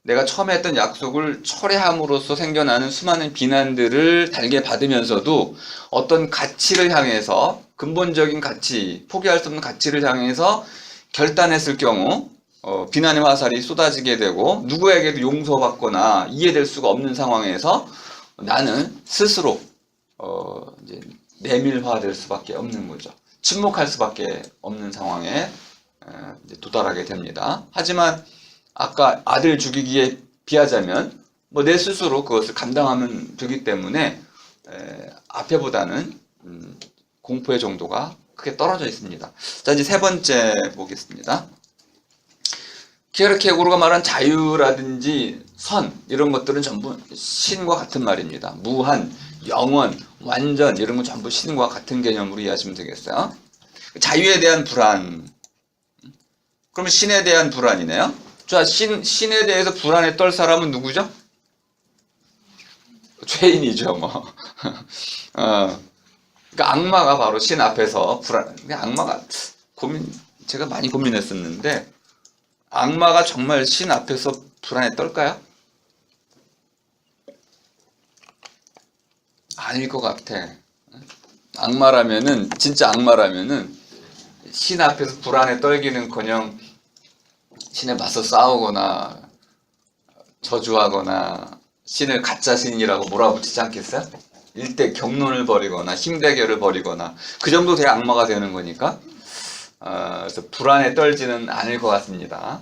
내가 처음에 했던 약속을 철회함으로써 생겨나는 수많은 비난들을 달게 받으면서도 어떤 가치를 향해서 근본적인 가치, 포기할 수 없는 가치를 향해서 결단했을 경우 비난의 화살이 쏟아지게 되고 누구에게도 용서받거나 이해될 수가 없는 상황에서 나는 스스로 이제 내밀화될 수밖에 없는 거죠. 침묵할 수밖에 없는 상황에 도달하게 됩니다. 하지만 아까 아들 죽이기에 비하자면 뭐 내 스스로 그것을 감당하면 되기 때문에 앞에보다는 공포의 정도가 크게 떨어져 있습니다. 자, 이제 세 번째 보겠습니다. 키에르케고르가 말한 자유라든지 선 이런 것들은 전부 신과 같은 말입니다. 무한, 영원, 완전 이런 건 전부 신과 같은 개념으로 이해하시면 되겠어요. 자유에 대한 불안. 그러면 신에 대한 불안이네요. 자, 신에 대해서 불안에 떨 사람은 누구죠? 죄인이죠, 뭐. 그러니까 악마가 바로 신 앞에서 불안. 악마가 제가 많이 고민했었는데 악마가 정말 신 앞에서 불안에 떨까요? 아닐 것 같아. 악마라면은 진짜 악마라면은 신 앞에서 불안에 떨기는커녕 신에 맞서 싸우거나 저주하거나 신을 가짜 신이라고 몰아붙이지 않겠어요? 일대 격론을 벌이거나 힘대결을 벌이거나 그 정도 돼야 악마가 되는 거니까 그래서 불안에 떨지는 않을 것 같습니다.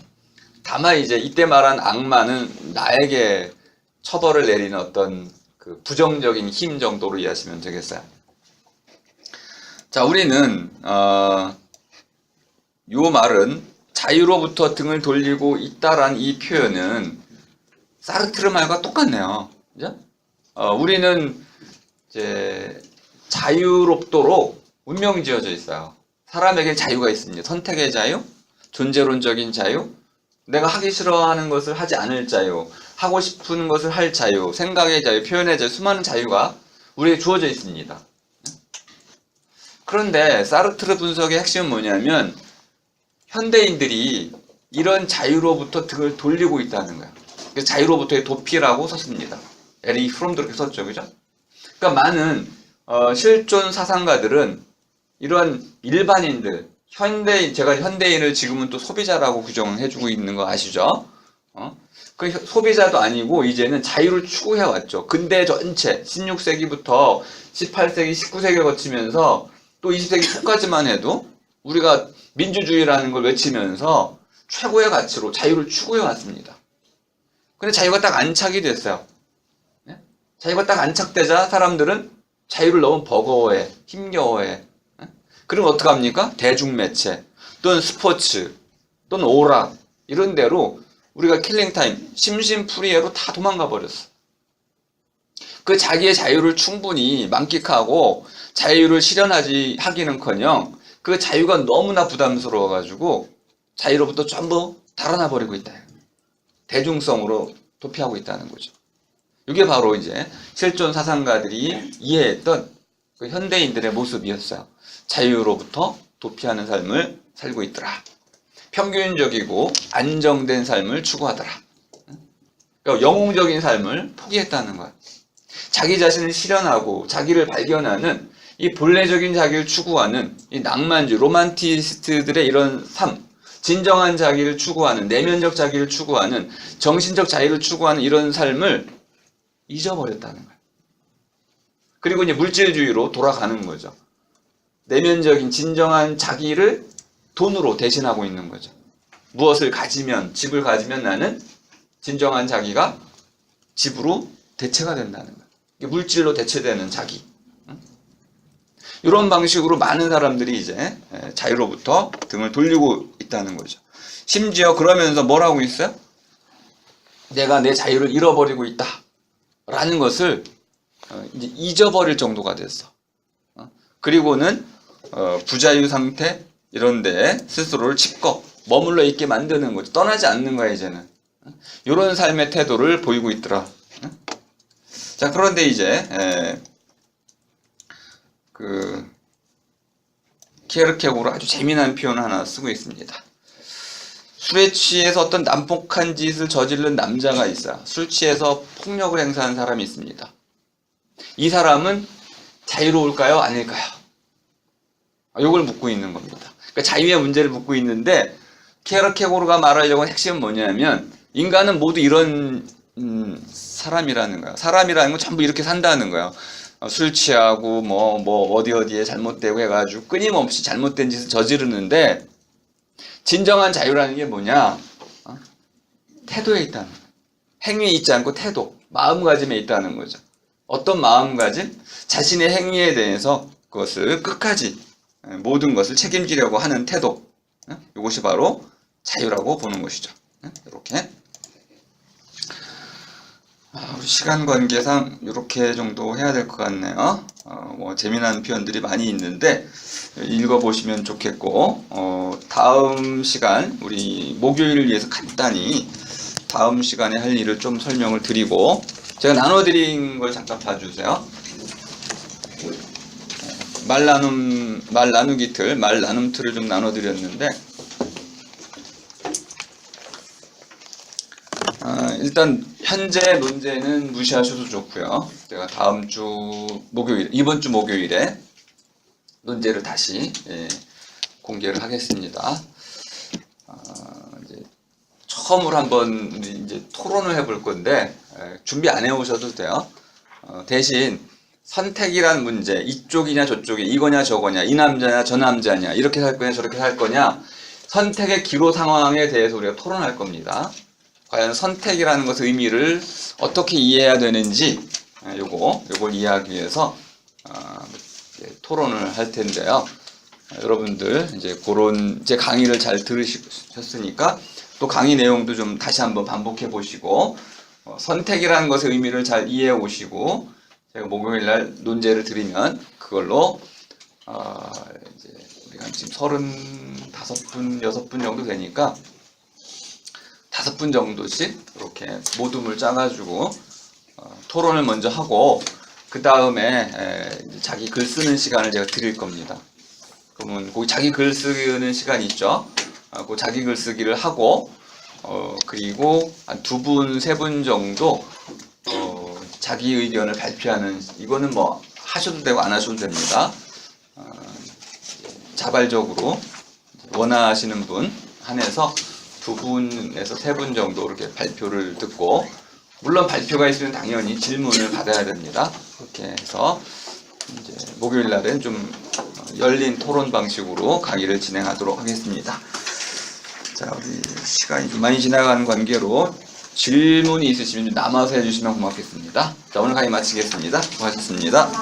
다만 이제 이때 말한 악마는 나에게 처벌을 내리는 어떤 그 부정적인 힘 정도로 이해하시면 되겠어요. 자, 우리는 요 말은 자유로부터 등을 돌리고 있다라는 이 표현은 사르트르 말과 똑같네요. 그죠? 우리는 이제 자유롭도록 운명이 지어져 있어요. 사람에게 자유가 있습니다. 선택의 자유, 존재론적인 자유, 내가 하기 싫어하는 것을 하지 않을 자유, 하고 싶은 것을 할 자유, 생각의 자유, 표현의 자유, 수많은 자유가 우리에게 주어져 있습니다. 그런데 사르트르 분석의 핵심은 뭐냐면 현대인들이 이런 자유로부터 등을 돌리고 있다는 거예요. 자유로부터의 도피라고 썼습니다. 에릭 프롬도 그렇게 썼죠, 그죠? 그러니까 많은 실존 사상가들은 이런 일반인들, 현대인, 제가 현대인을 지금은 또 소비자라고 규정해주고 있는 거 아시죠? 그 소비자도 아니고 이제는 자유를 추구해왔죠. 근대 전체 16세기부터 18세기, 19세기를 거치면서 또 20세기 초까지만 해도 우리가 민주주의라는 걸 외치면서 최고의 가치로 자유를 추구해왔습니다. 근데 자유가 딱 안착이 됐어요. 네? 자유가 딱 안착되자 사람들은 자유를 너무 버거워해, 힘겨워해. 네? 그럼 어떡합니까? 대중매체 또는 스포츠 또는 오락 이런 데로 우리가 킬링타임, 심심풀이해로 다 도망가 버렸어. 그 자기의 자유를 충분히 만끽하고 자유를 실현하기는커녕 그 자유가 너무나 부담스러워가지고 자유로부터 전부 달아나 버리고 있다. 대중성으로 도피하고 있다는 거죠. 이게 바로 이제 실존 사상가들이 이해했던 그 현대인들의 모습이었어요. 자유로부터 도피하는 삶을 살고 있더라. 평균적이고 안정된 삶을 추구하더라. 그러니까 영웅적인 삶을 포기했다는 거야. 자기 자신을 실현하고 자기를 발견하는 이 본래적인 자기를 추구하는 이 낭만주의, 로만티스트들의 이런 삶, 진정한 자기를 추구하는, 내면적 자기를 추구하는, 정신적 자유를 추구하는 이런 삶을 잊어버렸다는 거예요. 그리고 이제 물질주의로 돌아가는 거죠. 내면적인 진정한 자기를 돈으로 대신하고 있는 거죠. 무엇을 가지면, 집을 가지면 나는 진정한 자기가 집으로 대체가 된다는 거예요. 물질로 대체되는 자기. 이런 방식으로 많은 사람들이 이제 자유로부터 등을 돌리고 있다는 거죠. 심지어 그러면서 뭘 하고 있어요? 내가 내 자유를 잃어버리고 있다 라는 것을 이제 잊어버릴 정도가 됐어. 그리고는 부자유 상태 이런 데 스스로를 집거 머물러 있게 만드는 거죠. 떠나지 않는 거야 이제는. 이런 삶의 태도를 보이고 있더라. 자, 그런데 이제 키에르케고르 아주 재미난 표현 하나 쓰고 있습니다. 술에 취해서 어떤 난폭한 짓을 저지른 남자가 있어요. 술 취해서 폭력을 행사하는 사람이 있습니다. 이 사람은 자유로울까요? 아닐까요? 이걸 묻고 있는 겁니다. 그러니까 자유의 문제를 묻고 있는데 키에르케고르가 말하려고 하는 핵심은 뭐냐면 인간은 모두 이런 사람이라는 거예요. 사람이라는 건 전부 이렇게 산다는 거예요. 술 취하고 어디에 잘못되고 해가지고 끊임없이 잘못된 짓을 저지르는데 진정한 자유라는 게 뭐냐? 태도에 있다는 거예요. 행위에 있지 않고 태도, 마음가짐에 있다는 거죠. 어떤 마음가짐? 자신의 행위에 대해서 그것을 끝까지 모든 것을 책임지려고 하는 태도. 이것이 바로 자유라고 보는 것이죠. 이렇게. 우리 시간 관계상 이렇게 정도 해야 될 것 같네요. 재미난 표현들이 많이 있는데 읽어보시면 좋겠고 다음 시간 우리 목요일을 위해서 간단히 다음 시간에 할 일을 좀 설명을 드리고 제가 나눠드린 걸 잠깐 봐주세요. 말 나누기 틀, 말 나눔 틀을 좀 나눠드렸는데 일단 현재 논제는 무시하셔도 좋고요. 제가 다음 주 목요일, 이번 주 목요일에 논제를 다시 공개를 하겠습니다. 이제 처음으로 한번 이제 토론을 해볼 건데 준비 안 해오셔도 돼요. 대신 선택이란 문제, 이쪽이냐 저쪽이, 이거냐 저거냐, 이 남자냐 저 남자냐, 이렇게 살 거냐 저렇게 살 거냐, 선택의 기로 상황에 대해서 우리가 토론할 겁니다. 과연 선택이라는 것의 의미를 어떻게 이해해야 되는지 요걸 이해하기 위해서 토론을 할 텐데요. 여러분들 이제 그런 제 강의를 잘 들으셨으니까 또 강의 내용도 좀 다시 한번 반복해 보시고 선택이라는 것의 의미를 잘 이해해 오시고 제가 목요일 날 논제를 드리면 그걸로 이제 우리가 지금 35분, 6분 정도 되니까 5분 정도씩 이렇게 모둠을 짜가지고 토론을 먼저 하고 그 다음에 자기 글 쓰는 시간을 제가 드릴 겁니다. 그러면 거기 자기 글 쓰는 시간 있죠? 그 자기 글 쓰기를 하고 그리고 한 2분, 3분 정도 자기 의견을 발표하는, 이거는 뭐 하셔도 되고 안 하셔도 됩니다. 자발적으로 원하시는 분 한해서 2분에서 3분 정도 이렇게 발표를 듣고, 물론 발표가 있으면 당연히 질문을 받아야 됩니다. 그렇게 해서 이제 목요일 날은 좀 열린 토론 방식으로 강의를 진행하도록 하겠습니다. 자, 우리 시간이 좀 많이 지나가는 관계로 질문이 있으시면 남아서 해주시면 고맙겠습니다. 자, 오늘 강의 마치겠습니다. 수고하셨습니다.